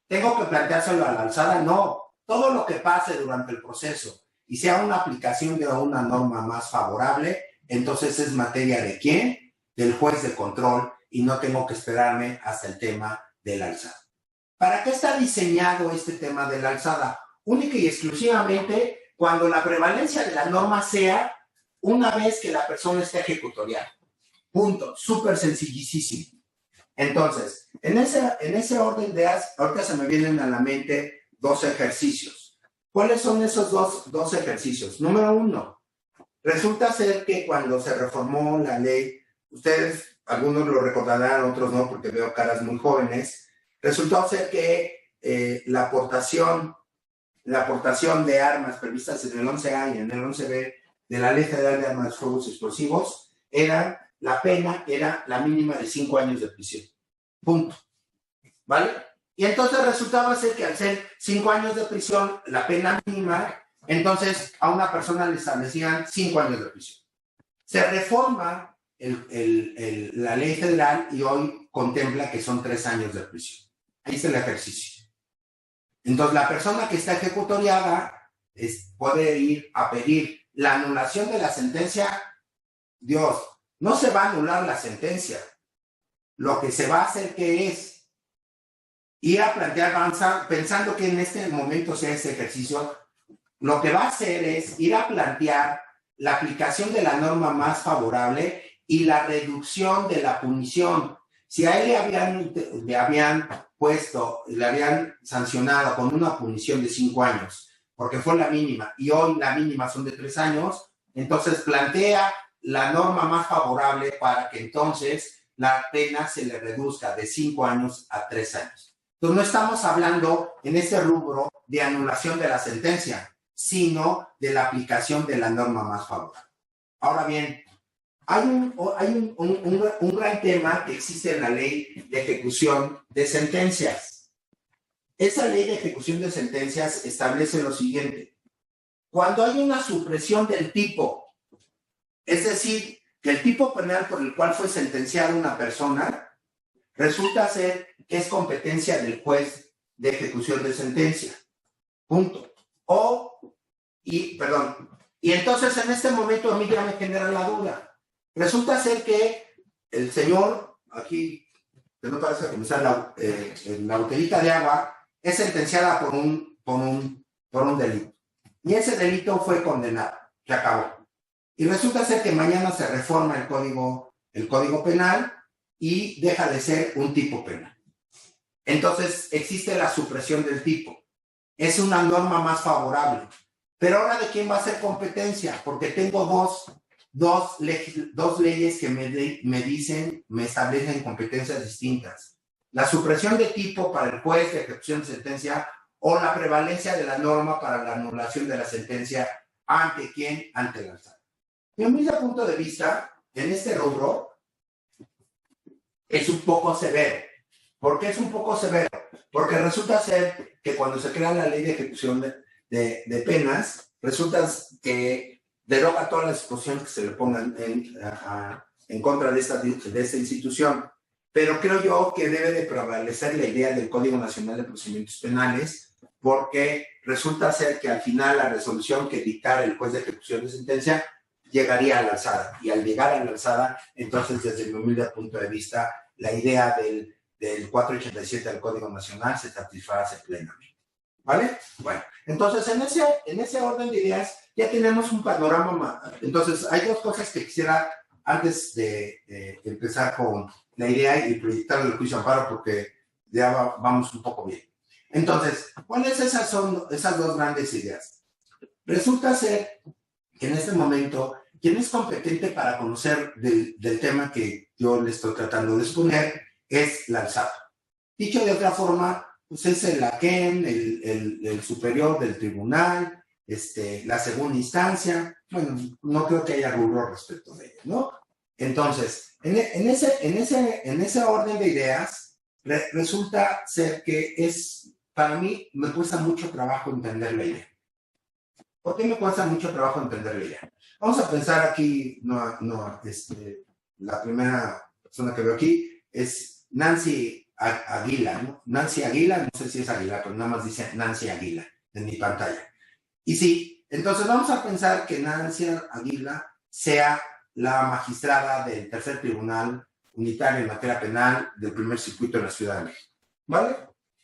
¿Tengo que planteárselo a la alzada? No. Todo lo que pase durante el proceso y sea una aplicación de una norma más favorable, entonces es materia ¿de quién? Del juez de control, y no tengo que esperarme hasta el tema de la alzada. ¿Para qué está diseñado este tema de la alzada? Única y exclusivamente cuando la prevalencia de la norma sea una vez que la persona esté ejecutoriada. Punto. Súper sencillísimo. Entonces, en ese orden de ahorita se me vienen a la mente 2 ejercicios. ¿Cuáles son esos dos ejercicios? Número 1, resulta ser que cuando se reformó la ley, ustedes, algunos lo recordarán, otros no, porque veo caras muy jóvenes, resultó ser que la aportación de armas previstas en el 11A y en el 11B de la Ley Federal de Armas, Fuegos y Explosivos, la pena era la mínima de 5 años de prisión. Punto. ¿Vale? Y entonces resultaba ser que al ser 5 años de prisión, la pena mínima, entonces a una persona le establecían 5 años de prisión. Se reforma la ley federal y hoy contempla que son 3 años de prisión. Ahí está el ejercicio. Entonces la persona que está ejecutoriada puede ir a pedir la anulación de la sentencia. Dios, no se va a anular la sentencia. Lo que se va a hacer, ¿qué es? Ir a plantear, avanzar, pensando que en este momento sea ese ejercicio, lo que va a hacer es ir a plantear la aplicación de la norma más favorable y la reducción de la punición. Si a él le habían sancionado con una punición de 5 años, porque fue la mínima, y hoy la mínima son de 3 años, entonces plantea la norma más favorable para que entonces la pena se le reduzca de 5 años a 3 años. Entonces no estamos hablando en ese rubro de anulación de la sentencia, sino de la aplicación de la norma más favorable. Ahora bien, hay un gran tema que existe en la ley de ejecución de sentencias. Esa ley de ejecución de sentencias establece lo siguiente: cuando hay una supresión del tipo, es decir, que el tipo penal por el cual fue sentenciada una persona resulta ser que es competencia del juez de ejecución de sentencia. Punto. Y entonces en este momento a mí ya me genera la duda. Resulta ser que el señor, aquí, que no parece comenzar la botellita de agua, es sentenciada por un delito. Y ese delito fue condenado, se acabó. Y resulta ser que mañana se reforma el código penal y deja de ser un tipo penal. Entonces existe la supresión del tipo. Es una norma más favorable. Pero ahora, ¿de quién va a ser competencia? Porque tengo dos leyes que me establecen competencias distintas. La supresión de tipo para el juez de ejecución de sentencia o la prevalencia de la norma para la anulación de la sentencia. ¿Ante quién? Ante el alzado. Mi humilde punto de vista, en este rubro, es un poco severo. ¿Por qué es un poco severo? Porque resulta ser que cuando se crea la ley de ejecución de penas, resulta que deroga todas las disposiciones que se le pongan en contra de esta institución. Pero creo yo que debe de prevalecer la idea del Código Nacional de Procedimientos Penales, porque resulta ser que al final la resolución que dictara el juez de ejecución de sentencia llegaría a la alzada. Y al llegar a la alzada, entonces, desde mi humilde punto de vista, la idea del 487 del Código Nacional se satisface plenamente. ¿Vale? Bueno, entonces en ese orden de ideas ya tenemos un panorama más. Entonces hay dos cosas que quisiera, antes de empezar con la idea y proyectar el juicio amparo, porque ya vamos un poco bien. Entonces, ¿cuáles son esas dos grandes ideas? Resulta ser que en este momento, quien es competente para conocer del tema que yo le estoy tratando de exponer es la alzada. Dicho de otra forma, pues es el aquén, el superior del tribunal, la segunda instancia. Bueno, no creo que haya rubro respecto de ello, ¿no? Entonces, en ese orden de ideas, resulta ser que para mí me cuesta mucho trabajo entender la idea. ¿Por qué me cuesta mucho trabajo entender la idea? Vamos a pensar aquí, la primera persona que veo aquí es Nancy Aguila, ¿no? Nancy Aguila, no sé si es Aguila, pero nada más dice Nancy Aguila en mi pantalla. Y sí, entonces vamos a pensar que Nancy Aguila sea la magistrada del tercer tribunal unitario en materia penal del primer circuito de la Ciudad de México, ¿vale?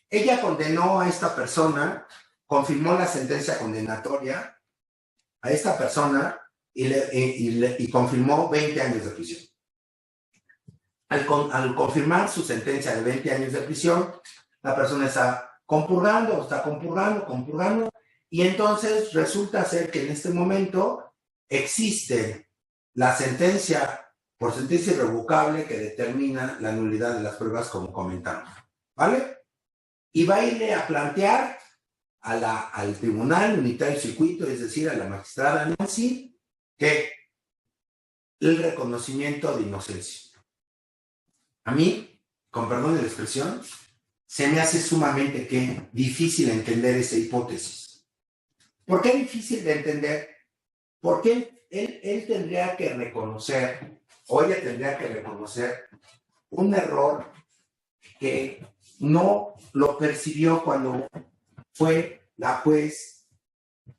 Ella condenó a esta persona, confirmó la sentencia condenatoria a esta persona y confirmó 20 años de prisión. Al confirmar su sentencia de 20 años de prisión, la persona está compurgando, y entonces resulta ser que en este momento existe la sentencia por sentencia irrevocable que determina la nulidad de las pruebas, como comentamos, ¿vale? Y va a irle a plantear al tribunal unitario circuito, es decir, a la magistrada Nancy, que el reconocimiento de inocencia. A mí, con perdón de la expresión, se me hace sumamente difícil entender esa hipótesis. ¿Por qué difícil de entender? Porque él tendría que reconocer, o ella tendría que reconocer, un error que no lo percibió cuando fue la juez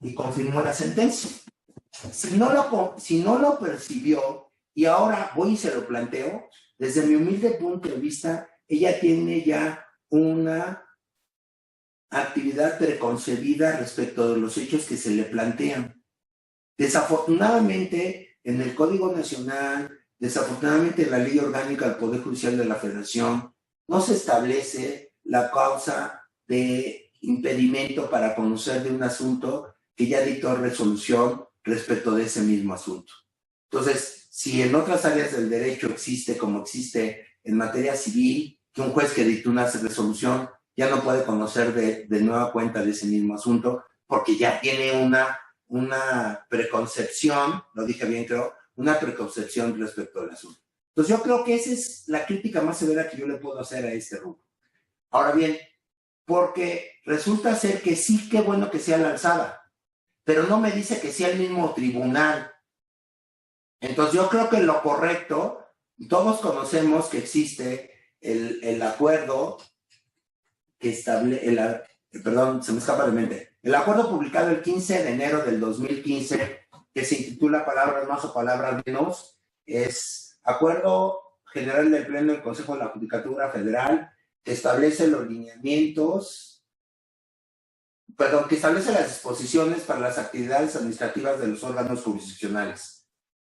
y confirmó la sentencia. Si no lo percibió y ahora voy y se lo planteo, desde mi humilde punto de vista, ella tiene ya una actividad preconcebida respecto de los hechos que se le plantean. Desafortunadamente, en el Código Nacional, desafortunadamente en la Ley Orgánica del Poder Judicial de la Federación, no se establece la causa de impedimento para conocer de un asunto que ya dictó resolución respecto de ese mismo asunto. Entonces, si en otras áreas del derecho existe, como existe en materia civil, que un juez que dictó una resolución ya no puede conocer de nueva cuenta de ese mismo asunto, porque ya tiene una preconcepción, lo dije bien creo, una preconcepción respecto al asunto. Entonces yo creo que esa es la crítica más severa que yo le puedo hacer a este rubro. Ahora bien, porque resulta ser que sí, qué bueno que sea la alzada, pero no me dice que sea el mismo tribunal. Entonces yo creo que lo correcto, todos conocemos que existe el acuerdo que establece, perdón, se me escapa de mente, el acuerdo publicado el 15 de enero del 2015, que se intitula Palabras más o Palabras menos, es Acuerdo General del Pleno del Consejo de la Judicatura Federal, que establece los lineamientos, perdón, que establece las disposiciones para las actividades administrativas de los órganos jurisdiccionales.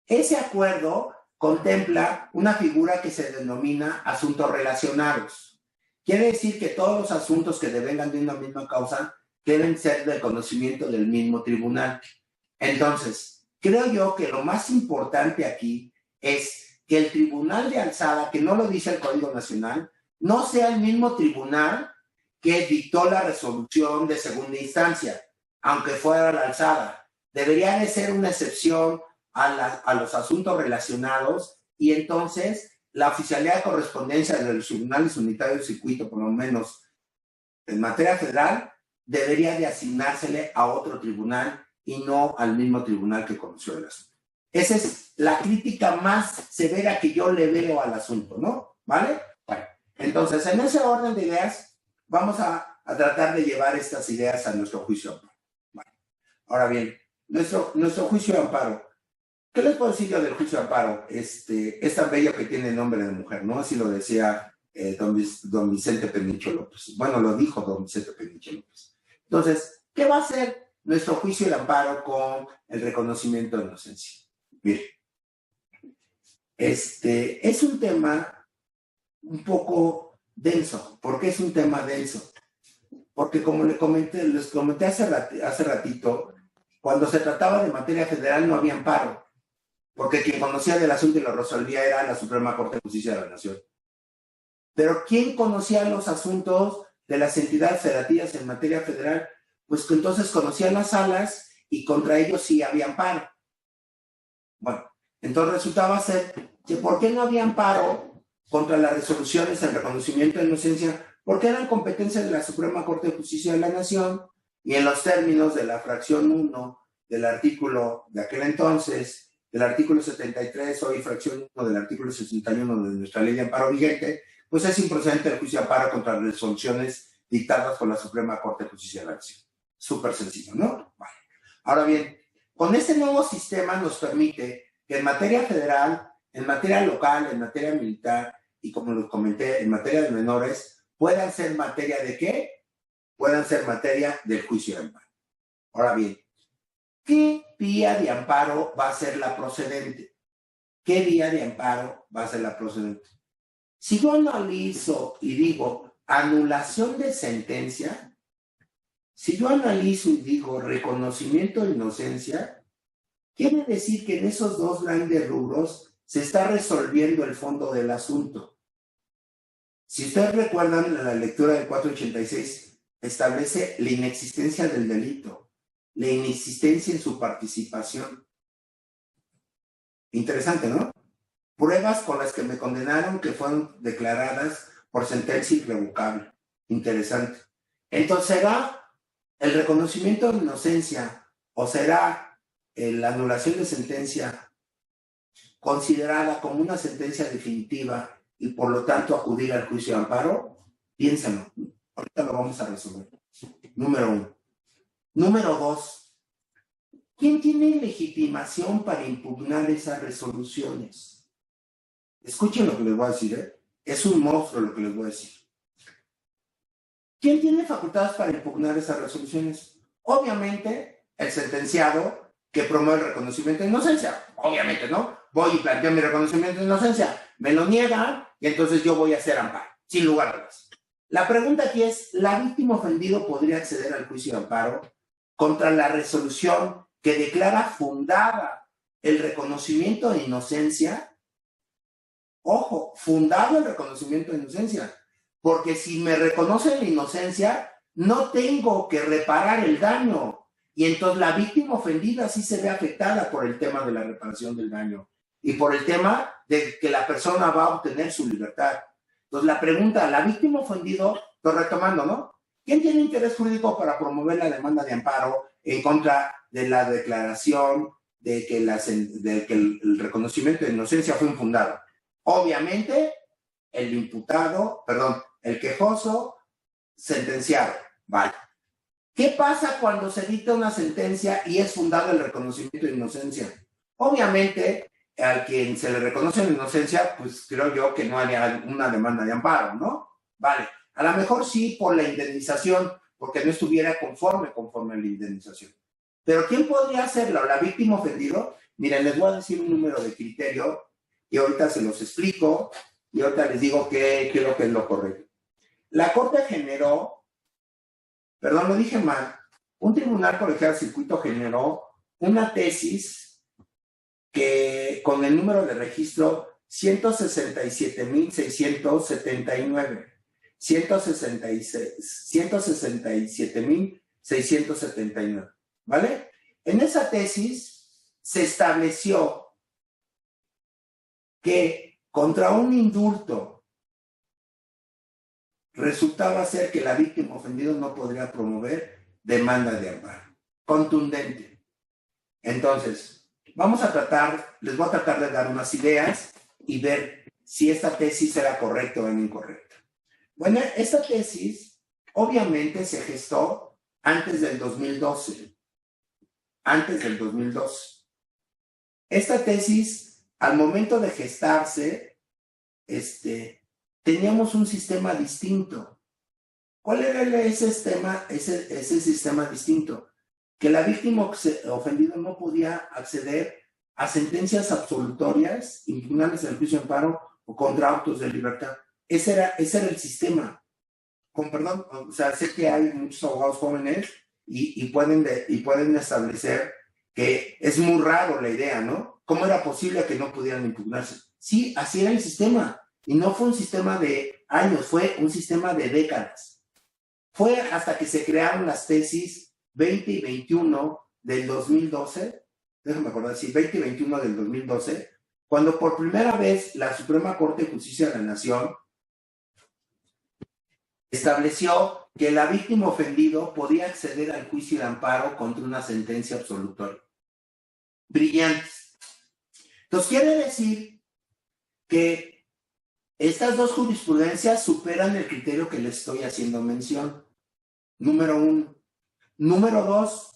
Ese acuerdo contempla una figura que se denomina asuntos relacionados. Quiere decir que todos los asuntos que devengan de una misma causa deben ser del conocimiento del mismo tribunal. Entonces, creo yo que lo más importante aquí es que el tribunal de alzada, que no lo dice el Código Nacional, no sea el mismo tribunal que dictó la resolución de segunda instancia, aunque fuera la alzada. Debería de ser una excepción a los asuntos relacionados y entonces la oficialidad de correspondencia de los tribunales unitarios de circuito, por lo menos en materia federal, debería de asignársele a otro tribunal y no al mismo tribunal que conoció el asunto. Esa es la crítica más severa que yo le veo al asunto, ¿no? ¿Vale? Bueno, entonces en ese orden de ideas vamos a tratar de llevar estas ideas a nuestro juicio de amparo. Bueno, ahora bien, nuestro juicio de amparo. ¿Qué les puedo decir yo del juicio de amparo? Es tan bello que tiene nombre de mujer, ¿no? Así lo decía don Vicente Peniche López. Bueno, lo dijo don Vicente Peniche López. Entonces, ¿qué va a hacer nuestro juicio de amparo con el reconocimiento de inocencia? Mire, es un tema un poco denso. ¿Por qué es un tema denso? Porque como les comenté hace ratito, cuando se trataba de materia federal no había amparo, porque quien conocía del asunto y lo resolvía era la Suprema Corte de Justicia de la Nación. Pero ¿quién conocía los asuntos de las entidades federativas en materia federal? Pues que entonces conocían las salas y contra ellos sí había amparo. Bueno, entonces resultaba ser que ¿por qué no había amparo contra las resoluciones en reconocimiento de inocencia? Porque eran competencias de la Suprema Corte de Justicia de la Nación y en los términos de la fracción 1 del artículo de aquel entonces, del artículo 73, hoy fracción 1 del artículo 61 de nuestra ley de amparo vigente, pues es improcedente el juicio de amparo contra las resoluciones dictadas por la Suprema Corte de Justicia de la Nación. Súper sencillo, ¿no? Vale. Ahora bien, con este nuevo sistema nos permite que en materia federal, en materia local, en materia militar y como lo comenté, en materia de menores, puedan ser materia de ¿qué? Puedan ser materia del juicio de amparo. Ahora bien, ¿qué vía de amparo va a ser la procedente? ¿Qué vía de amparo va a ser la procedente? Si yo analizo y digo anulación de sentencia, si yo analizo y digo reconocimiento de inocencia, quiere decir que en esos dos grandes rubros se está resolviendo el fondo del asunto. Si ustedes recuerdan, la lectura del 486 establece la inexistencia del delito, la inexistencia en su participación. Interesante, ¿no? Pruebas con las que me condenaron que fueron declaradas por sentencia irrevocable. Interesante. Entonces, ¿será el reconocimiento de inocencia o será la anulación de sentencia considerada como una sentencia definitiva y por lo tanto acudir al juicio de amparo? Piénsalo. Ahorita lo vamos a resolver. Número 1. Número 2. ¿Quién tiene legitimación para impugnar esas resoluciones? Escuchen lo que les voy a decir, ¿eh? Es un monstruo lo que les voy a decir. ¿Quién tiene facultades para impugnar esas resoluciones? Obviamente, el sentenciado que promueve el reconocimiento de inocencia. Obviamente, ¿no? Voy y planteo mi reconocimiento de inocencia. Me lo niegan y entonces yo voy a hacer amparo, sin lugar a dudas. La pregunta aquí es, ¿la víctima ofendido podría acceder al juicio de amparo contra la resolución que declara fundada el reconocimiento de inocencia? Ojo, fundado el reconocimiento de inocencia. Porque si me reconocen la inocencia, no tengo que reparar el daño. Y entonces la víctima ofendida sí se ve afectada por el tema de la reparación del daño y por el tema de que la persona va a obtener su libertad. Entonces la pregunta, ¿la víctima ofendido? Estoy retomando, ¿no? ¿Quién tiene interés jurídico para promover la demanda de amparo en contra de la declaración de que, el reconocimiento de inocencia fue infundado? Obviamente, el imputado, perdón, el quejoso sentenciado. Vale. ¿Qué pasa cuando se dicta una sentencia y es fundado el reconocimiento de inocencia? Obviamente, al quien se le reconoce la inocencia, pues creo yo que no haría una demanda de amparo, ¿no? Vale. A lo mejor sí por la indemnización, porque no estuviera conforme a la indemnización. Pero ¿quién podría hacerlo? ¿La víctima ofendido? Miren, les voy a decir un número de criterio y ahorita se los explico y ahorita les digo qué es lo que es lo correcto. La Corte generó, perdón, lo dije mal, un tribunal colegiado de circuito generó una tesis que con el número de registro 167.679, 167.679, ¿vale? En esa tesis se estableció que contra un indulto resultaba ser que la víctima ofendida no podría promover demanda de amparo. Contundente. Entonces, les voy a tratar de dar unas ideas y ver si esta tesis era correcta o incorrecta. Bueno, esta tesis obviamente se gestó antes del 2012. Antes del 2012. Esta tesis, al momento de gestarse, teníamos un sistema distinto. ¿Cuál era ese sistema distinto? Que la víctima ofendida no podía acceder a sentencias absolutorias impugnables en el juicio de amparo o contra autos de libertad. Ese era el sistema. Con perdón, o sea, sé que hay muchos abogados jóvenes y pueden establecer que es muy raro la idea, ¿no? ¿Cómo era posible que no pudieran impugnarse? Sí, así era el sistema. Y no fue un sistema de años, fue un sistema de décadas. Fue hasta que se crearon las tesis 20 y 21 del 2012, déjame acordar, sí, 20 y 21 del 2012, cuando por primera vez la Suprema Corte de Justicia de la Nación estableció que la víctima ofendido podía acceder al juicio de amparo contra una sentencia absolutoria. Brillantes. Entonces quiere decir que estas dos jurisprudencias superan el criterio que les estoy haciendo mención. Número 1. Número 2.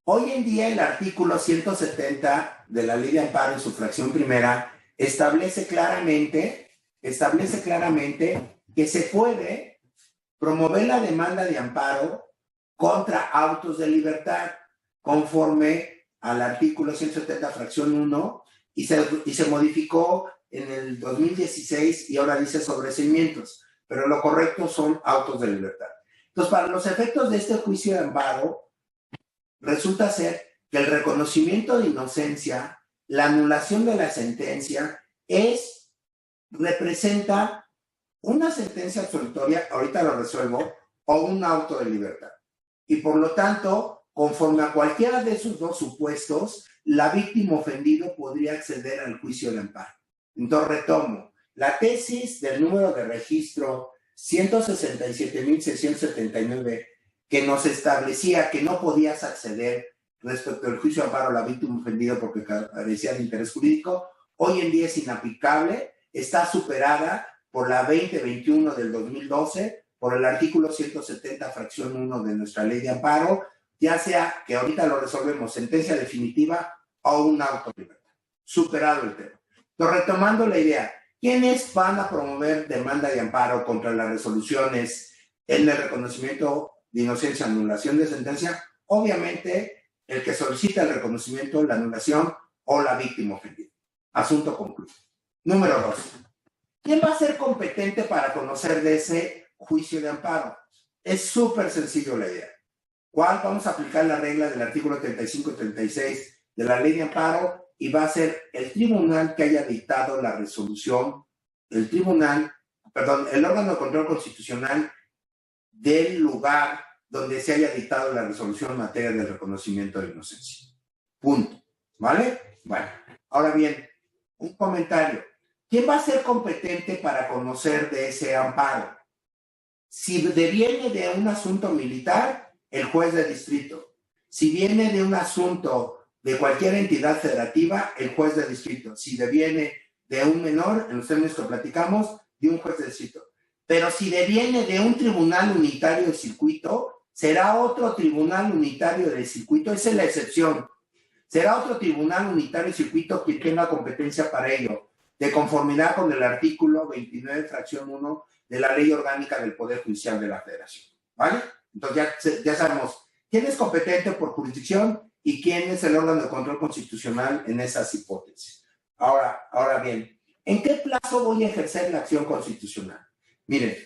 Hoy en día el artículo 170 de la Ley de Amparo en su fracción primera establece claramente que se puede promover la demanda de amparo contra autos de libertad conforme al artículo 170 fracción 1 y se modificó en el 2016 y ahora dice sobreseimientos, pero lo correcto son autos de libertad. Entonces, para los efectos de este juicio de amparo, resulta ser que el reconocimiento de inocencia, la anulación de la sentencia, representa una sentencia absolutoria, ahorita lo resuelvo, o un auto de libertad. Y por lo tanto, conforme a cualquiera de esos dos supuestos, la víctima ofendido podría acceder al juicio de amparo. Entonces retomo, la tesis del número de registro 167.679 que nos establecía que no podías acceder respecto al juicio de amparo a la víctima ofendida porque carecía de interés jurídico, hoy en día es inaplicable, está superada por la 2021 del 2012, por el artículo 170 fracción 1 de nuestra ley de amparo, ya sea que ahorita lo resolvemos sentencia definitiva o un auto de libertad. Superado el tema. Entonces, retomando la idea, ¿quiénes van a promover demanda de amparo contra las resoluciones en el reconocimiento de inocencia, anulación de sentencia? Obviamente, el que solicita el reconocimiento, la anulación o la víctima ofendida. Asunto concluido. Número 2. ¿Quién va a ser competente para conocer de ese juicio de amparo? Es súper sencillo la idea. ¿Cuál? Vamos a aplicar la regla del artículo 35 y 36 de la ley de amparo y va a ser el tribunal que haya dictado la resolución, el órgano de control constitucional del lugar donde se haya dictado la resolución en materia del reconocimiento de inocencia. Punto. ¿Vale? Bueno, ahora bien, un comentario. ¿Quién va a ser competente para conocer de ese amparo? Si viene de un asunto militar, el juez de distrito. Si viene de un asunto de cualquier entidad federativa, el juez de distrito. Si deviene de un menor, en los términos que platicamos, de un juez de distrito. Pero si deviene de un tribunal unitario de circuito, será otro tribunal unitario de circuito, esa es la excepción. Será otro tribunal unitario de circuito quien tenga competencia para ello, de conformidad con el artículo 29, fracción 1 de la Ley Orgánica del Poder Judicial de la Federación. ¿Vale? Entonces ya sabemos quién es competente por jurisdicción y quién es el órgano de control constitucional en esas hipótesis. Ahora bien, ¿en qué plazo voy a ejercer la acción constitucional? Miren,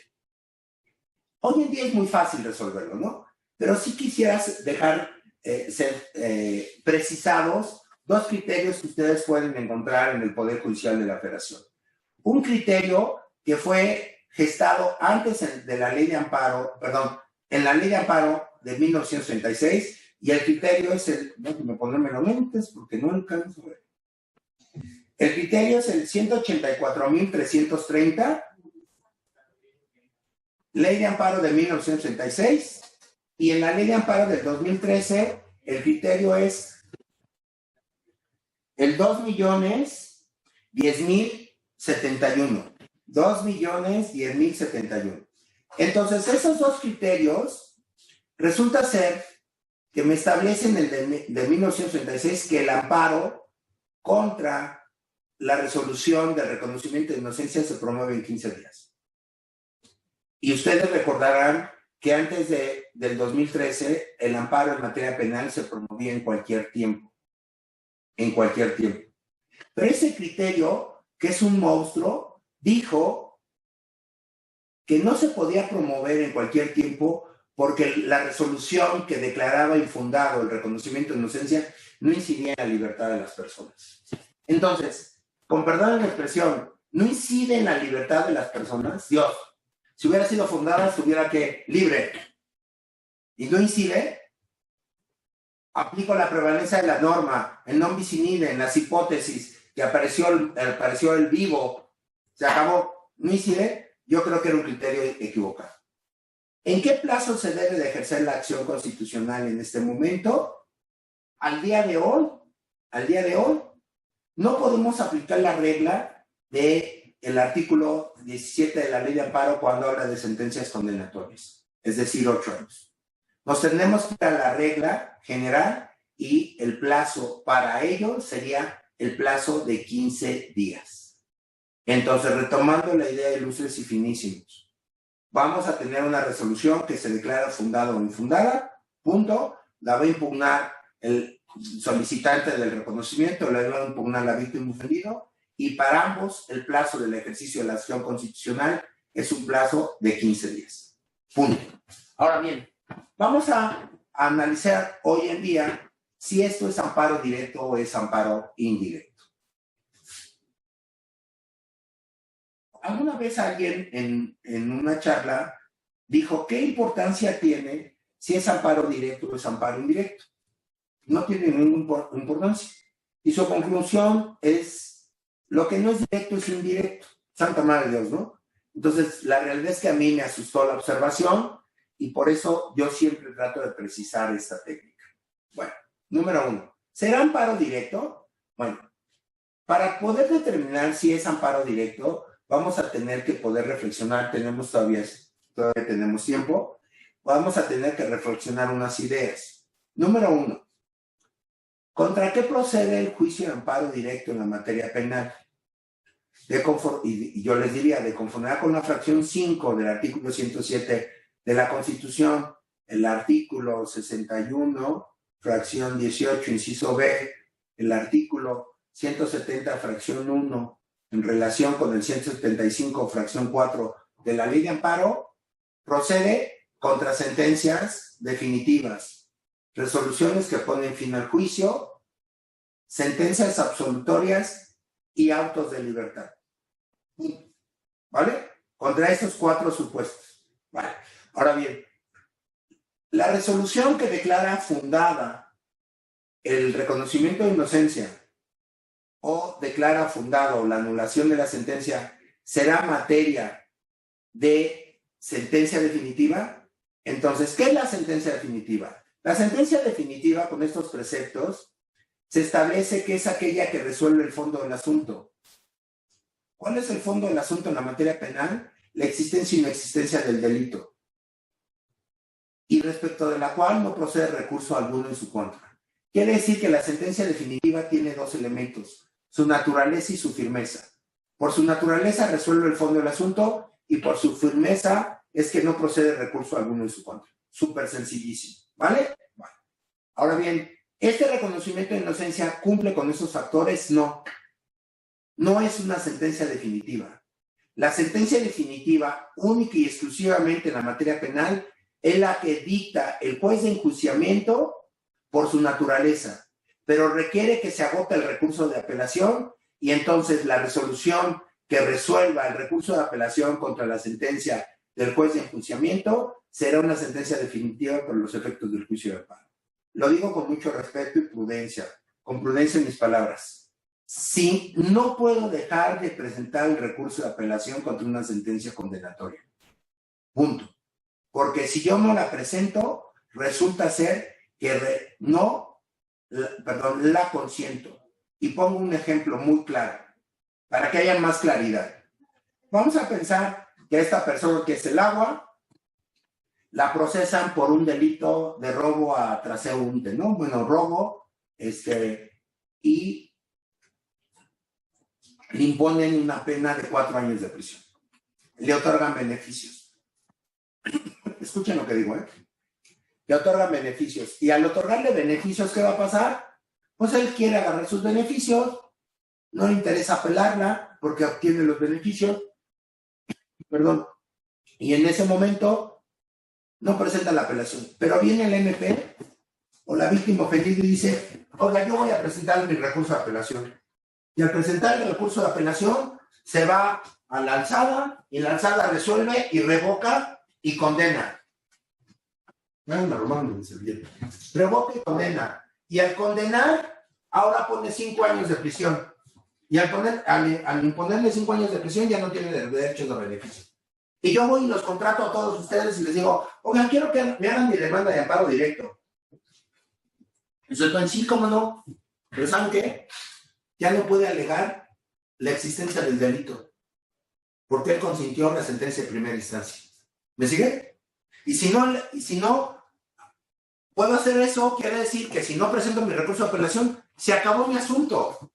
hoy en día es muy fácil resolverlo, ¿no? Pero sí quisieras dejar precisados dos criterios que ustedes pueden encontrar en el Poder Judicial de la Federación. Un criterio que fue gestado antes de la ley de amparo, en la ley de amparo de 1936, y el criterio es déjenme ponerme los lentes porque no alcanzo a ver. El criterio es el 184.330, ley de amparo de 1936, y en la ley de amparo del 2013, el criterio es el 2.010.071. 2.010.071. Entonces, esos dos criterios resulta ser que me establecen el de 1936 que el amparo contra la resolución de reconocimiento de inocencia se promueve en 15 días. Y ustedes recordarán que antes del 2013 el amparo en materia penal se promovía en cualquier tiempo. En cualquier tiempo. Pero ese criterio, que es un monstruo, dijo que no se podía promover en cualquier tiempo porque la resolución que declaraba infundado el reconocimiento de inocencia no incidía en la libertad de las personas. Entonces, con perdón de la expresión, ¿no incide en la libertad de las personas? Dios, si hubiera sido fundada, estuviera que libre. ¿Y no incide? Aplico la prevalencia de la norma, el non bis in idem, en las hipótesis que apareció el vivo, se acabó, no incide. Yo creo que era un criterio equivocado. ¿En qué plazo se debe de ejercer la acción constitucional en este momento? Al día de hoy, no podemos aplicar la regla del artículo 17 de la Ley de Amparo cuando habla de sentencias condenatorias, es decir, 8 años. Nos tenemos que ir a la regla general y el plazo para ello sería el plazo de 15 días. Entonces, retomando la idea de ilustres y finísimos, vamos a tener una resolución que se declara fundada o infundada, punto, la va a impugnar el solicitante del reconocimiento, la va a impugnar la víctima ofendido, y para ambos el plazo del ejercicio de la acción constitucional es un plazo de 15 días. Punto. Ahora bien, vamos a analizar hoy en día si esto es amparo directo o es amparo indirecto. Alguna vez alguien en una charla dijo, ¿qué importancia tiene si es amparo directo o es amparo indirecto? No tiene ninguna importancia. Y su conclusión es, lo que no es directo es indirecto. Santa madre de Dios, ¿no? Entonces, la realidad es que a mí me asustó la observación y por eso yo siempre trato de precisar esta técnica. Bueno, número 1. ¿Será amparo directo? Bueno, para poder determinar si es amparo directo, vamos a tener que poder reflexionar, todavía tenemos tiempo, vamos a tener que reflexionar unas ideas. Número 1. ¿Contra qué procede el juicio de amparo directo en la materia penal? Y yo les diría, de conformidad con la fracción 5 del artículo 107 de la Constitución, el artículo 61, fracción 18, inciso B, el artículo 170, fracción 1, en relación con el 175, fracción 4 de la Ley de Amparo, procede contra sentencias definitivas, resoluciones que ponen fin al juicio, sentencias absolutorias y autos de libertad. ¿Vale? Contra estos 4 supuestos. Vale. Ahora bien, la resolución que declara fundada el reconocimiento de inocencia o declara fundado la anulación de la sentencia será materia de sentencia definitiva. Entonces, ¿qué es la sentencia definitiva? La sentencia definitiva, con estos preceptos, se establece que es aquella que resuelve el fondo del asunto. ¿Cuál es el fondo del asunto en la materia penal? La existencia y inexistencia del delito, y respecto de la cual no procede recurso alguno en su contra. Quiere decir que la sentencia definitiva tiene 2 elementos, su naturaleza y su firmeza. Por su naturaleza resuelve el fondo del asunto y por su firmeza es que no procede recurso alguno en su contra. Súper sencillísimo, ¿vale? Bueno. Ahora bien, ¿este reconocimiento de inocencia cumple con esos factores? No. No es una sentencia definitiva. La sentencia definitiva, única y exclusivamente en la materia penal, es la que dicta el juez de enjuiciamiento por su naturaleza, pero requiere que se agote el recurso de apelación y entonces la resolución que resuelva el recurso de apelación contra la sentencia del juez de enjuiciamiento será una sentencia definitiva por los efectos del juicio de amparo. Lo digo con mucho respeto y prudencia, con prudencia en mis palabras. Sí, no puedo dejar de presentar el recurso de apelación contra una sentencia condenatoria. Punto. Porque si yo no la presento, resulta ser que la consiento. Y pongo un ejemplo muy claro, para que haya más claridad. Vamos a pensar que esta persona, que es el agua, la procesan por un delito de robo a transeúnte, ¿no? Bueno, robo, y le imponen una pena de 4 años de prisión. Le otorgan beneficios. Escuchen lo que digo, ¿eh? Le otorgan beneficios. Y al otorgarle beneficios, ¿qué va a pasar? Pues él quiere agarrar sus beneficios, no le interesa apelarla porque obtiene los beneficios, y en ese momento no presenta la apelación. Pero viene el MP o la víctima ofendida y dice, oiga, yo voy a presentar mi recurso de apelación. Y al presentar el recurso de apelación, se va a la alzada, y la alzada resuelve y revoca y condena. Revoca y condena. Y al condenar, ahora pone 5 años de prisión. Y al imponerle 5 años de prisión, ya no tiene derechos de beneficio. Y yo voy y los contrato a todos ustedes y les digo, oigan, quiero que me hagan mi demanda de amparo directo. Entonces, sí, ¿cómo no? Pero ¿saben qué? Ya no puede alegar la existencia del delito, porque él consintió la sentencia de primera instancia. ¿Me sigue? Y si no puedo hacer eso, quiere decir que si no presento mi recurso de apelación, se acabó mi asunto,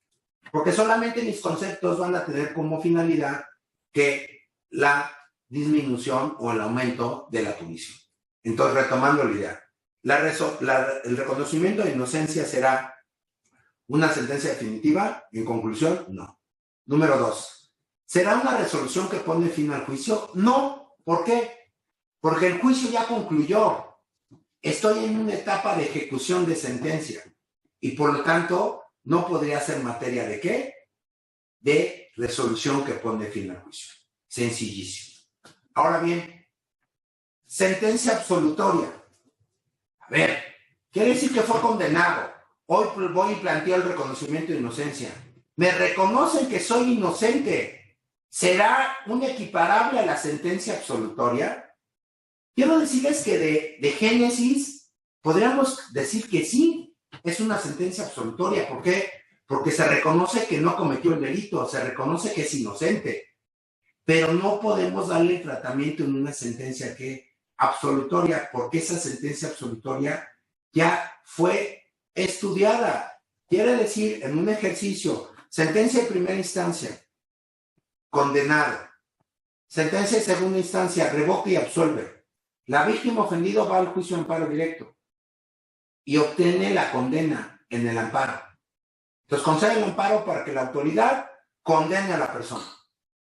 porque solamente mis conceptos van a tener como finalidad que la disminución o el aumento de la punición. Entonces, retomando la idea, el reconocimiento de inocencia será una sentencia definitiva. En conclusión, no. Número 2, ¿será una resolución que pone fin al juicio? No. ¿Por qué? Porque el juicio ya concluyó. Estoy en una etapa de ejecución de sentencia y por lo tanto no podría ser materia de ¿qué? De resolución que pone fin al juicio. Sencillísimo. Ahora bien, sentencia absolutoria. A ver, quiere decir que fue condenado. Hoy voy y planteo el reconocimiento de inocencia. Me reconocen que soy inocente. ¿Será un equiparable a la sentencia absolutoria? Quiero decirles que de génesis podríamos decir que sí, es una sentencia absolutoria. ¿Por qué? Porque se reconoce que no cometió el delito, se reconoce que es inocente. Pero no podemos darle tratamiento en una sentencia que absolutoria, porque esa sentencia absolutoria ya fue estudiada. Quiere decir, en un ejercicio, sentencia de primera instancia, condenado. Sentencia de segunda instancia, revoca y absuelve. La víctima ofendido va al juicio de amparo directo y obtiene la condena en el amparo. Entonces concede el amparo para que la autoridad condene a la persona.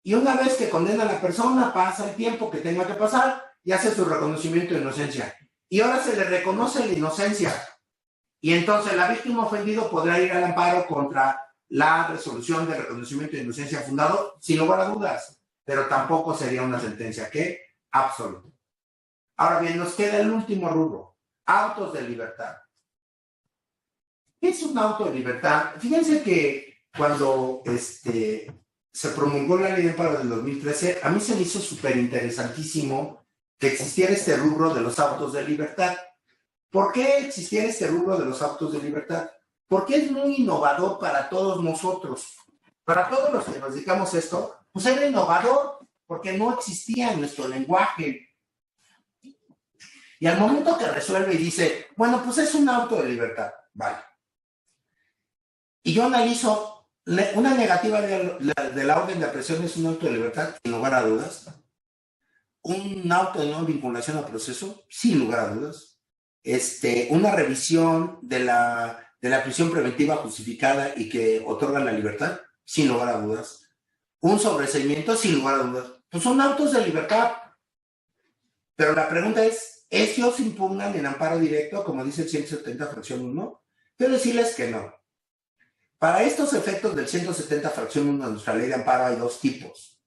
Y una vez que condena a la persona, pasa el tiempo que tenga que pasar y hace su reconocimiento de inocencia. Y ahora se le reconoce la inocencia. Y entonces la víctima ofendido podrá ir al amparo contra la resolución de reconocimiento de inocencia fundado, sin lugar a dudas, pero tampoco sería una sentencia que absoluta. Ahora bien, nos queda el último rubro, autos de libertad. ¿Qué es un auto de libertad? Fíjense que cuando se promulgó la ley de amparo del 2013, a mí se me hizo súper interesantísimo que existiera este rubro de los autos de libertad. ¿Por qué existiera este rubro de los autos de libertad? Porque es muy innovador para todos nosotros. Para todos los que nos dedicamos a esto, pues era innovador, porque no existía en nuestro lenguaje. Y al momento que resuelve y dice, bueno, pues es un auto de libertad, vale. Y yo analizo, una negativa de la orden de aprehensión es un auto de libertad, sin lugar a dudas. Un auto de no vinculación al proceso, sin lugar a dudas. Una revisión de la prisión preventiva justificada y que otorga la libertad, sin lugar a dudas. Un sobreseimiento, sin lugar a dudas. Pues son autos de libertad. Pero la pregunta es, ¿ellos impugnan en amparo directo, como dice el 170 fracción 1? Quiero decirles que no. Para estos efectos del 170 fracción 1 de nuestra ley de amparo hay dos tipos.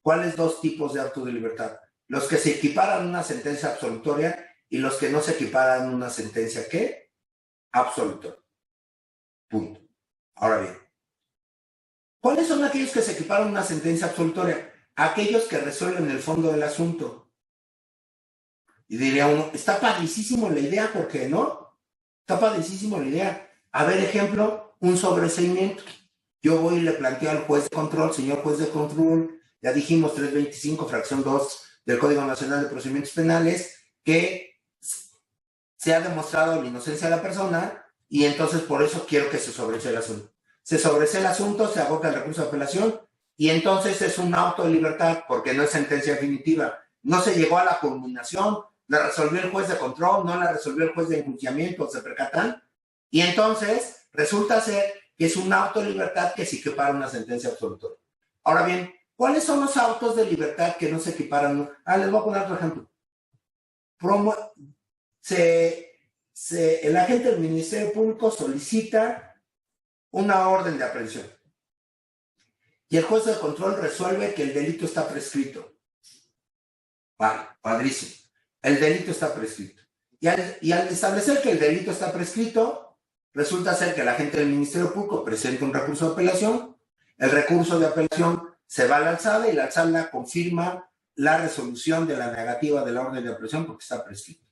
¿Cuáles dos tipos de autos de libertad? Los que se equiparan a una sentencia absolutoria y los que no se equiparan a una sentencia, ¿qué? Absolutoria. Punto. Ahora bien, ¿cuáles son aquellos que se equiparan a una sentencia absolutoria? Aquellos que resuelven el fondo del asunto. Y diría uno, está padrísimo la idea, ¿por qué no? Está padrísimo la idea. A ver, ejemplo, un sobreseimiento. Yo voy y le planteo al juez de control, señor juez de control, ya dijimos 325, fracción 2 del Código Nacional de Procedimientos Penales, que se ha demostrado la inocencia de la persona y entonces por eso quiero que se sobresea el asunto. Se sobresea el asunto, se agota el recurso de apelación y entonces es un auto de libertad porque no es sentencia definitiva. No se llegó a la culminación, la resolvió el juez de control, no la resolvió el juez de enjuiciamiento, se percatan, y entonces resulta ser que es un auto de libertad que se equipara a una sentencia absolutoria. Ahora bien, ¿cuáles son los autos de libertad que no se equiparan? Les voy a poner otro ejemplo. El agente del Ministerio Público solicita una orden de aprehensión y el juez de control resuelve que el delito está prescrito. Vale, padrísimo. El delito está prescrito. Y al establecer que el delito está prescrito, resulta ser que el agente del Ministerio Público presenta un recurso de apelación, el recurso de apelación se va a la alzada y la alzada confirma la resolución de la negativa de la orden de aprehensión porque está prescrito.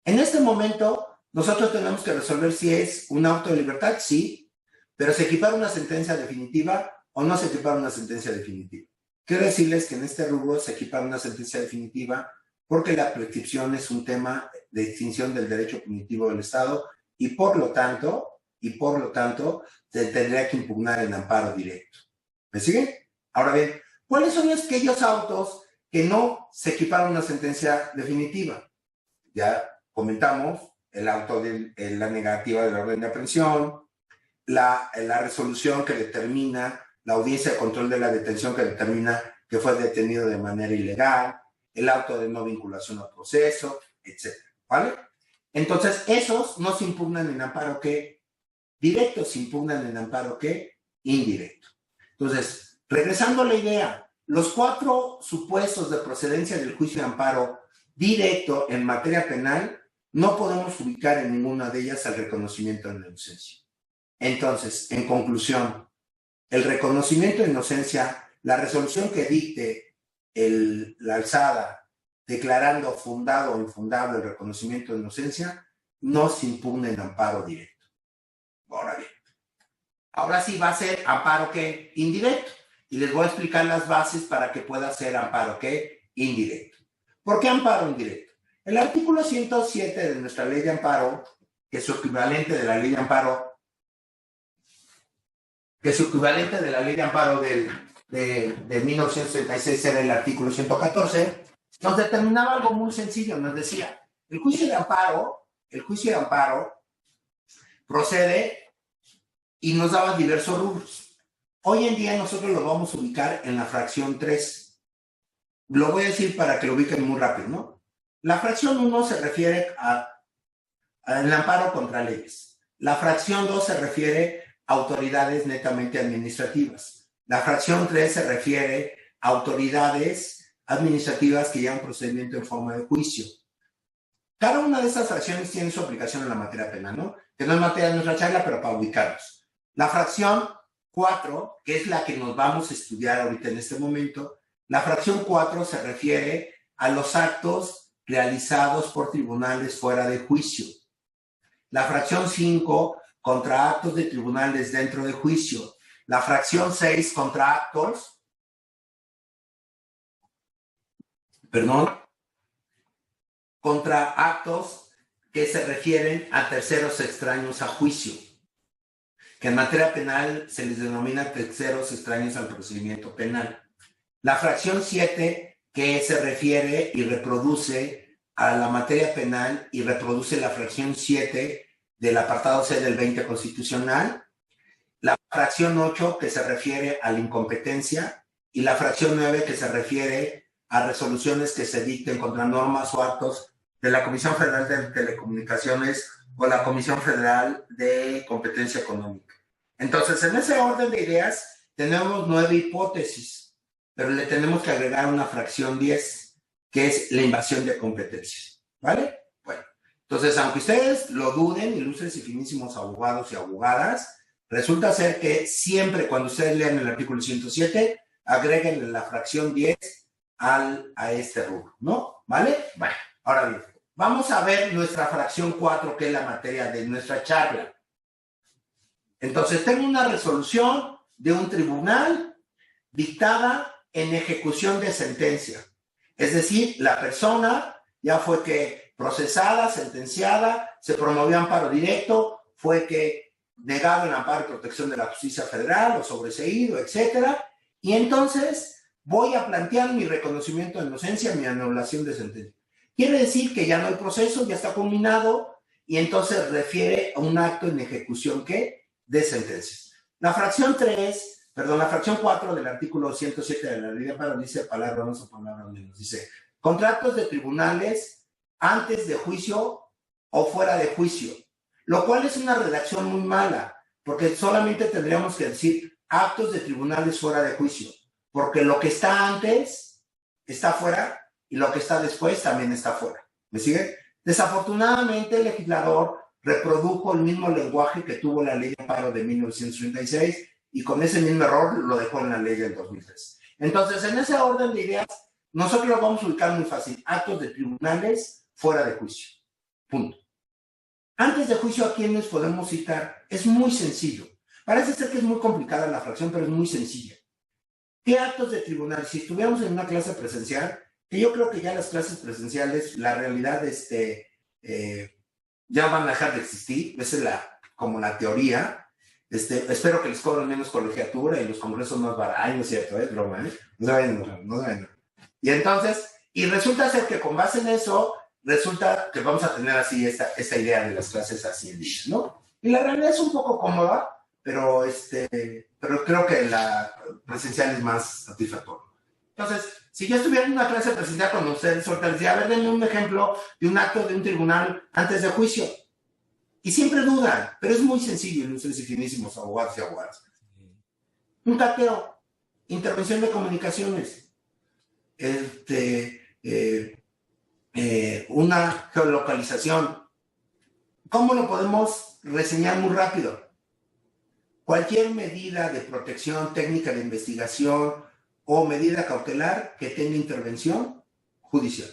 En este momento, nosotros tenemos que resolver si es un auto de libertad, sí, pero ¿se equipara una sentencia definitiva o no se equipara una sentencia definitiva? Quiero decirles que en este rubro se equipara una sentencia definitiva porque la prescripción es un tema de extinción del derecho punitivo del Estado y por lo tanto, se tendría que impugnar en amparo directo. ¿Me siguen? Ahora bien, ¿cuáles son aquellos autos que no se equiparan a una sentencia definitiva? Ya comentamos el auto de la negativa de la orden de aprehensión, la resolución que determina, la audiencia de control de la detención que determina que fue detenido de manera ilegal, el auto de no vinculación al proceso, etc. ¿Vale? Entonces, esos no se impugnan en amparo ¿qué? Directo, se impugnan en amparo ¿qué? Indirecto. Entonces, regresando a la idea, los 4 supuestos de procedencia del juicio de amparo directo en materia penal no podemos ubicar en ninguna de ellas el reconocimiento de la inocencia. Entonces, en conclusión, el reconocimiento de inocencia, la resolución que dicte la alzada declarando fundado o infundable el reconocimiento de inocencia, no se impugna en amparo directo. Ahora bien, ahora sí va a ser amparo ¿qué? Indirecto. Y les voy a explicar las bases para que pueda ser amparo ¿qué? Indirecto. ¿Por qué amparo indirecto? El artículo 107 de nuestra ley de amparo, que es su equivalente de la ley de amparo, de 1936, era el artículo 114, nos determinaba algo muy sencillo, nos decía, el juicio de amparo procede y nos daba diversos rubros. Hoy en día nosotros lo vamos a ubicar en la fracción 3. Lo voy a decir para que lo ubiquen muy rápido, ¿no? La fracción 1 se refiere al amparo contra leyes. La fracción 2 se refiere a autoridades netamente administrativas. La fracción 3 se refiere a autoridades administrativas que llevan procedimiento en forma de juicio. Cada una de estas fracciones tiene su aplicación en la materia penal, ¿no? Que no es materia de nuestra charla, pero para ubicarlos. La fracción 4, que es la que nos vamos a estudiar ahorita en este momento, la fracción 4 se refiere a los actos realizados por tribunales fuera de juicio. La fracción 5, contra actos de tribunales dentro de juicio. La fracción 6, contra actos, contra actos que se refieren a terceros extraños a juicio, que en materia penal se les denomina terceros extraños al procedimiento penal. La fracción 7, que se refiere y reproduce a la materia penal y reproduce la fracción 7 del apartado C del 20 constitucional. La fracción 8, que se refiere a la incompetencia, y la fracción 9, que se refiere a resoluciones que se dicten contra normas o actos de la Comisión Federal de Telecomunicaciones o la Comisión Federal de Competencia Económica. Entonces, en ese orden de ideas, tenemos 9 hipótesis, pero le tenemos que agregar una fracción 10, que es la invasión de competencias, ¿vale? Bueno, entonces, aunque ustedes lo duden, ilustres y finísimos abogados y abogadas, resulta ser que siempre cuando ustedes lean el artículo 107, agréguenle la fracción 10 a este rubro, ¿no? ¿Vale? Bueno, ahora bien, vamos a ver nuestra fracción 4, que es la materia de nuestra charla. Entonces, tengo una resolución de un tribunal dictada en ejecución de sentencia. Es decir, la persona ya fue que procesada, sentenciada, se promovió amparo directo, fue que negado el amparo y protección de la justicia federal o sobreseído, etcétera. Y entonces voy a plantear mi reconocimiento de inocencia, mi anulación de sentencia. Quiere decir que ya no hay proceso, ya está culminado, y entonces refiere a un acto en ejecución, ¿qué? De sentencias. La fracción 4 del artículo 107 de la ley de amparo dice palabras más o palabras menos. Dice, contratos de tribunales antes de juicio o fuera de juicio, lo cual es una redacción muy mala, porque solamente tendríamos que decir actos de tribunales fuera de juicio, porque lo que está antes está fuera y lo que está después también está fuera. ¿Me sigue? Desafortunadamente, el legislador reprodujo el mismo lenguaje que tuvo la ley de amparo de 1936 y con ese mismo error lo dejó en la ley del 2003. Entonces, en ese orden de ideas, nosotros lo vamos a ubicar muy fácil. Actos de tribunales fuera de juicio. Punto. Antes de juicio, ¿a quiénes podemos citar? Es muy sencillo. Parece ser que es muy complicada la fracción, pero es muy sencilla. ¿Qué actos de tribunales? Si estuviéramos en una clase presencial, que yo creo que ya las clases presenciales, la realidad, ya van a dejar de existir. Esa es como la teoría. Espero que les cobren menos colegiatura y los congresos más baratos. Ay, no es cierto, es broma, ¿eh? No se vayan. Y entonces, y resulta ser que con base en eso, resulta que vamos a tener así esta idea de las clases así en línea, ¿no? Y la realidad es un poco cómoda, pero creo que la presencial es más satisfactoria. Entonces, si yo estuviera en una clase presencial con ustedes, les decía, a ver, denme un ejemplo de un acto de un tribunal antes de juicio. Y siempre dudan, pero es muy sencillo, ilustres y finísimos abogados y abogadas. Un cateo, intervención de comunicaciones, una geolocalización. ¿Cómo lo podemos reseñar muy rápido? Cualquier medida de protección, técnica de investigación o medida cautelar que tenga intervención judicial.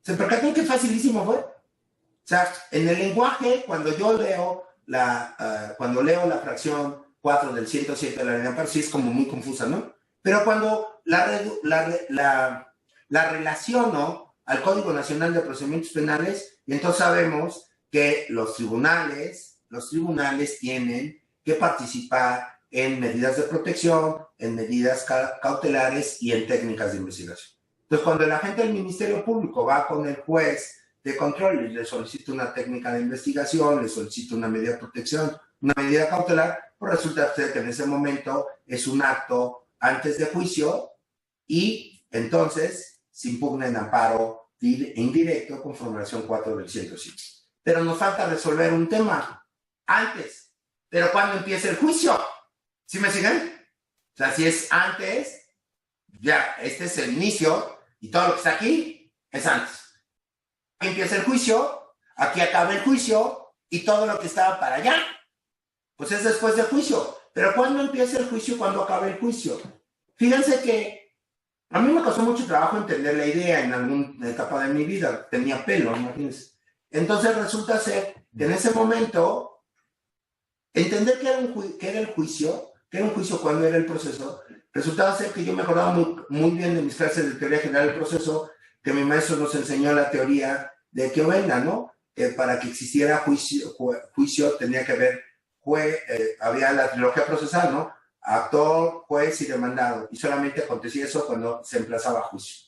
¿Se percatan qué facilísimo fue? O sea, en el lenguaje, cuando yo leo la fracción 4 del 107 de la ley de amparo, sí es como muy confusa, ¿no? Pero cuando la relaciono al Código Nacional de Procedimientos Penales y entonces sabemos que los tribunales tienen que participar en medidas de protección, en medidas cautelares y en técnicas de investigación. Entonces, cuando el agente del Ministerio Público va con el juez de control y le solicita una técnica de investigación, le solicita una medida de protección, una medida cautelar, pues resulta que en ese momento es un acto antes de juicio y entonces se impugna en amparo indirecto con formulación 4 del 107. Pero nos falta resolver un tema antes. Pero ¿cuándo empieza el juicio? ¿Sí me siguen? O sea, si es antes, ya, este es el inicio y todo lo que está aquí es antes. Aquí empieza el juicio, aquí acaba el juicio y todo lo que estaba para allá, pues es después del juicio. Pero ¿cuándo empieza el juicio y cuándo acaba el juicio? Fíjense que a mí me costó mucho trabajo entender la idea en alguna etapa de mi vida. Tenía pelo, imagínense. Entonces resulta ser que en ese momento, entender qué era el juicio, qué era un juicio, cuándo era el proceso, resultaba ser que yo me acordaba muy bien de mis clases de teoría general del proceso, que mi maestro nos enseñó la teoría de Chiovenda, ¿no? Que para que existiera juicio tenía que haber había la trilogía procesal, ¿no? Actor, juez y demandado. Y solamente acontecía eso cuando se emplazaba a juicio.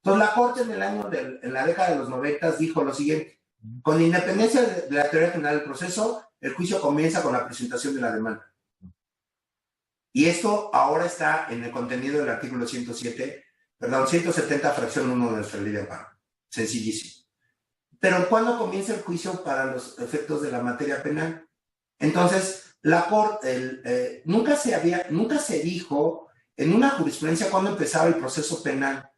Entonces la Corte en la década de los 90 dijo lo siguiente: con independencia de la teoría general del proceso, el juicio comienza con la presentación de la demanda. Y esto ahora está en el contenido del artículo 170, fracción 1 de nuestra ley de amparo. Sencillísimo. Pero ¿cuándo comienza el juicio para los efectos de la materia penal? Entonces, la Corte, nunca se dijo en una jurisprudencia cuándo empezaba el proceso penal.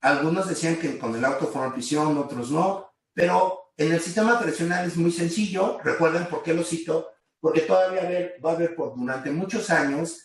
Algunos decían que con el auto de forma de prisión, otros no, pero en el sistema tradicional es muy sencillo. Recuerden por qué lo cito, porque todavía va a haber durante muchos años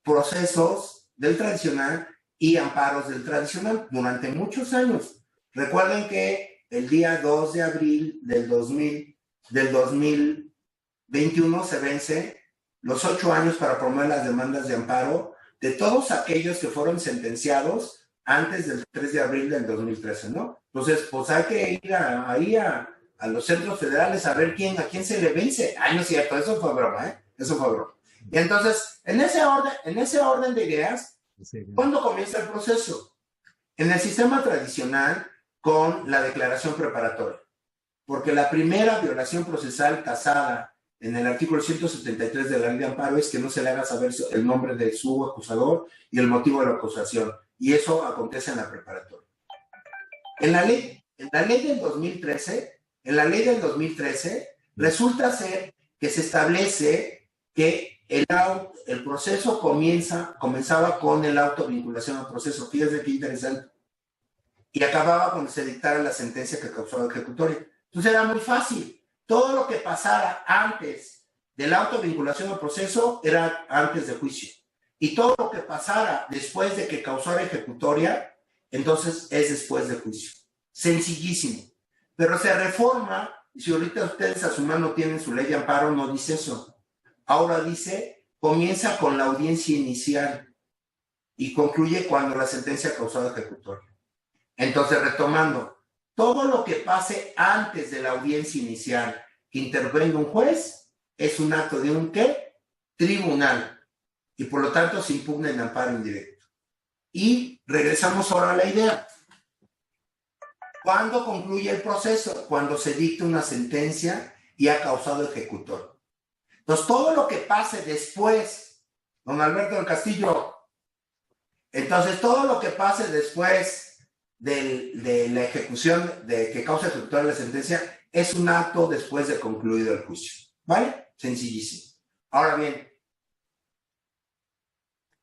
procesos del tradicional y amparos del tradicional, durante muchos años. Recuerden que el día 2 de abril del 2021 se vence los 8 años para promover las demandas de amparo de todos aquellos que fueron sentenciados antes del 3 de abril del 2013, ¿no? Entonces, pues hay que ir ahí a los centros federales a ver a quién se le vence. Ay, no es cierto, eso fue broma, ¿eh? Eso fue broma. Y entonces, en ese orden de ideas, ¿cuándo comienza el proceso? En el sistema tradicional, con la declaración preparatoria. Porque la primera violación procesal tasada en el artículo 173 de la ley de amparo es que no se le haga saber el nombre de su acusador y el motivo de la acusación. Y eso acontece en la preparatoria. En la ley del 2013, resulta ser que se establece que el proceso comenzaba con el auto de vinculación al proceso. Fíjense qué interesante. Y acababa cuando se dictara la sentencia que causó la ejecutoria. Entonces era muy fácil. Todo lo que pasara antes de la auto de vinculación al proceso era antes de juicio. Y todo lo que pasara después de que causó la ejecutoria, entonces es después de juicio. Sencillísimo. Pero se reforma, y si ahorita ustedes a su mano tienen su ley de amparo, no dice eso. Ahora dice, comienza con la audiencia inicial y concluye cuando la sentencia causó la ejecutoria. Entonces, retomando, todo lo que pase antes de la audiencia inicial que intervenga un juez es un acto de un ¿qué? Tribunal. Y por lo tanto se impugna en amparo indirecto. Y regresamos ahora a la idea. ¿Cuándo concluye el proceso? Cuando se dicta una sentencia y ha causado ejecutoria. Entonces, todo lo que pase después, don Alberto del Castillo, entonces todo lo que pase después de la ejecución, de que causa ejecutoria la sentencia, es un acto después de concluido el juicio. ¿Vale? Sencillísimo. Ahora bien,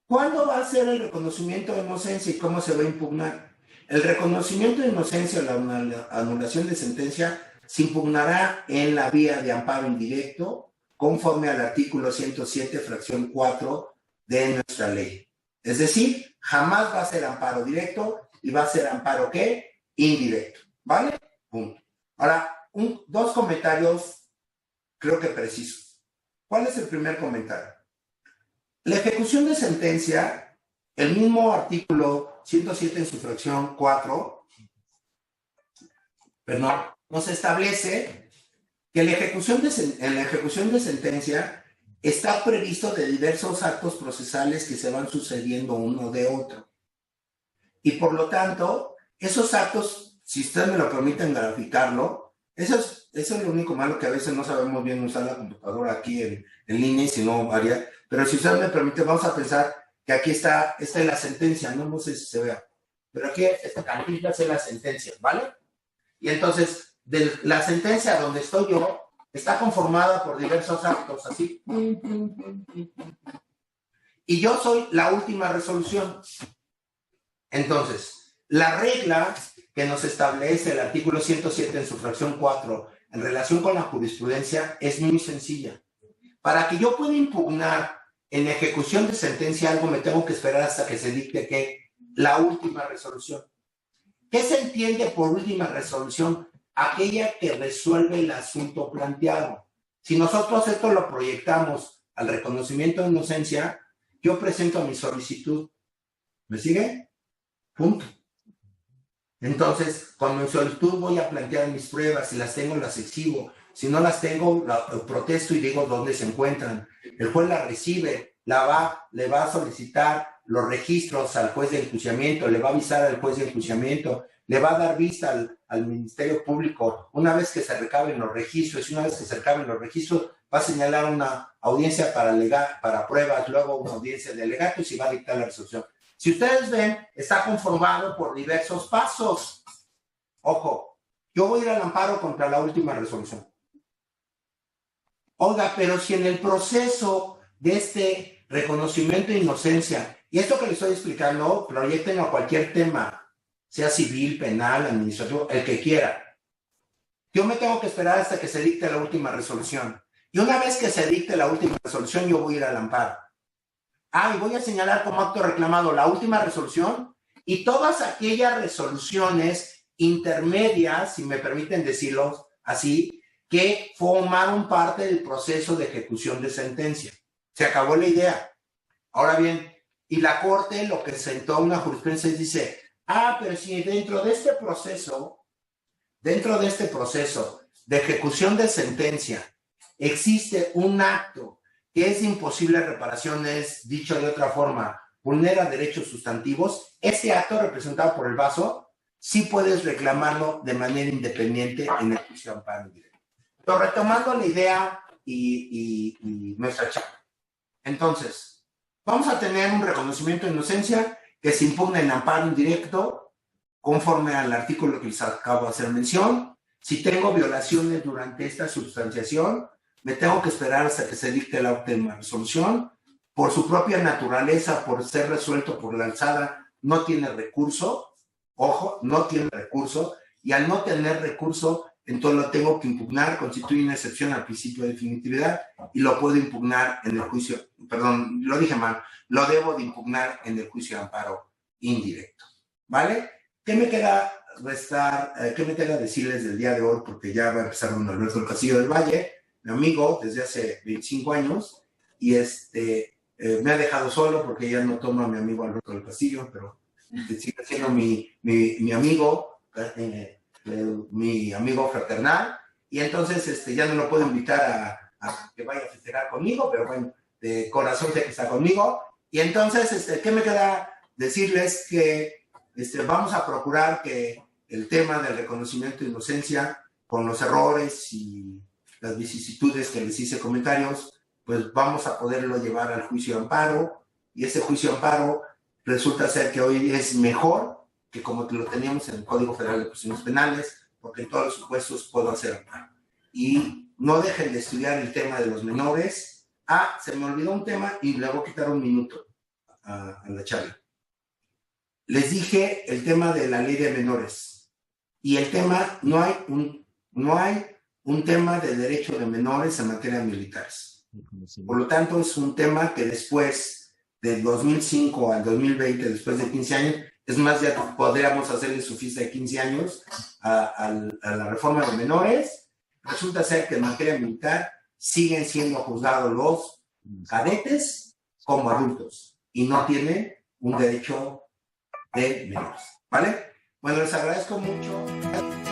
¿cuándo va a ser el reconocimiento de inocencia y cómo se va a impugnar? El reconocimiento de inocencia o la anulación de sentencia se impugnará en la vía de amparo indirecto conforme al artículo 107, fracción 4 de nuestra ley. Es decir, jamás va a ser amparo directo y va a ser amparo ¿qué? Indirecto. ¿Vale? Punto. Ahora, dos comentarios creo que precisos. ¿Cuál es el primer comentario? La ejecución de sentencia, el mismo artículo 107 en su fracción 4, perdón, nos establece que en la ejecución de sentencia está previsto de diversos actos procesales que se van sucediendo uno de otro. Y por lo tanto, esos actos, si ustedes me lo permiten graficarlo, eso es lo único malo, que a veces no sabemos bien usar la computadora aquí en línea, y si no haría. Pero si ustedes me permiten, vamos a pensar que aquí esta es la sentencia, no sé si se vea. Pero aquí es la sentencia, ¿vale? Y entonces, la sentencia donde estoy yo está conformada por diversos actos, así. Y yo soy la última resolución. Entonces, la regla que nos establece el artículo 107 en su fracción 4 en relación con la jurisprudencia es muy sencilla. Para que yo pueda impugnar en ejecución de sentencia algo, me tengo que esperar hasta que se dicte que la última resolución. ¿Qué se entiende por última resolución? Aquella que resuelve el asunto planteado. Si nosotros esto lo proyectamos al reconocimiento de inocencia, yo presento mi solicitud. ¿Me sigue? Punto. Entonces, con mi solicitud voy a plantear mis pruebas. Si las tengo, las exhibo. Si no las tengo, protesto y digo dónde se encuentran. El juez la recibe, le va a solicitar los registros al juez de enjuiciamiento, le va a avisar al juez de enjuiciamiento, le va a dar vista al Ministerio Público. Una vez que se recaben los registros, va a señalar una audiencia para pruebas, luego una audiencia de alegatos y va a dictar la resolución. Si ustedes ven, está conformado por diversos pasos. Ojo, yo voy a ir al amparo contra la última resolución. Oiga, pero si en el proceso de este reconocimiento de inocencia, y esto que les estoy explicando, proyecten a cualquier tema, sea civil, penal, administrativo, el que quiera. Yo me tengo que esperar hasta que se dicte la última resolución. Y una vez que se dicte la última resolución, yo voy a ir al amparo. Y voy a señalar como acto reclamado la última resolución y todas aquellas resoluciones intermedias, si me permiten decirlo así, que formaron parte del proceso de ejecución de sentencia. Se acabó la idea. Ahora bien, y la Corte lo que sentó una jurisprudencia dice, pero si dentro de este proceso de ejecución de sentencia existe un acto que es imposible reparación, es dicho de otra forma, vulnera derechos sustantivos, ese acto representado por el vaso, sí puedes reclamarlo de manera independiente en el juicio de amparo indirecto. Pero retomando la idea y nuestra charla. Entonces, vamos a tener un reconocimiento de inocencia que se impugna en amparo indirecto conforme al artículo que les acabo de hacer mención. Si tengo violaciones durante esta sustanciación, me tengo que esperar hasta que se dicte la última resolución. Por su propia naturaleza, por ser resuelto por la alzada, no tiene recurso. Ojo, no tiene recurso. Y al no tener recurso, entonces lo tengo que impugnar, constituye una excepción al principio de definitividad y lo puedo impugnar en el juicio, perdón, lo dije mal, lo debo de impugnar en el juicio de amparo indirecto. ¿Vale? ¿Qué me queda decirles del día de hoy? Porque ya va a empezar don Alberto del Castillo del Valle, mi amigo desde hace 25 años, y me ha dejado solo porque ya no tomo a mi amigo Alberto del Castillo, pero sigue siendo mi amigo, mi amigo fraternal, y entonces ya no lo puedo invitar a que vaya a festejar conmigo, pero bueno, de corazón sé que está conmigo. Y entonces, ¿qué me queda decirles? Que vamos a procurar que el tema del reconocimiento de inocencia, con los errores y las vicisitudes que les hice comentarios, pues vamos a poderlo llevar al juicio de amparo, y ese juicio de amparo resulta ser que hoy es mejor que como lo teníamos en el Código Federal de Procedimientos Penales, porque en todos los supuestos puedo hacer amparo. Y no dejen de estudiar el tema de los menores. Se me olvidó un tema y le voy a quitar un minuto a la charla. Les dije el tema de la ley de menores, y el tema, no hay un tema de derecho de menores en materia militares. Por lo tanto, es un tema que después del 2005 al 2020, después de 15 años, es más, ya podríamos hacerle su fiesta de 15 años a la reforma de menores. Resulta ser que en materia militar siguen siendo juzgados los cadetes como adultos y no tienen un derecho de menores. ¿Vale? Bueno, les agradezco mucho.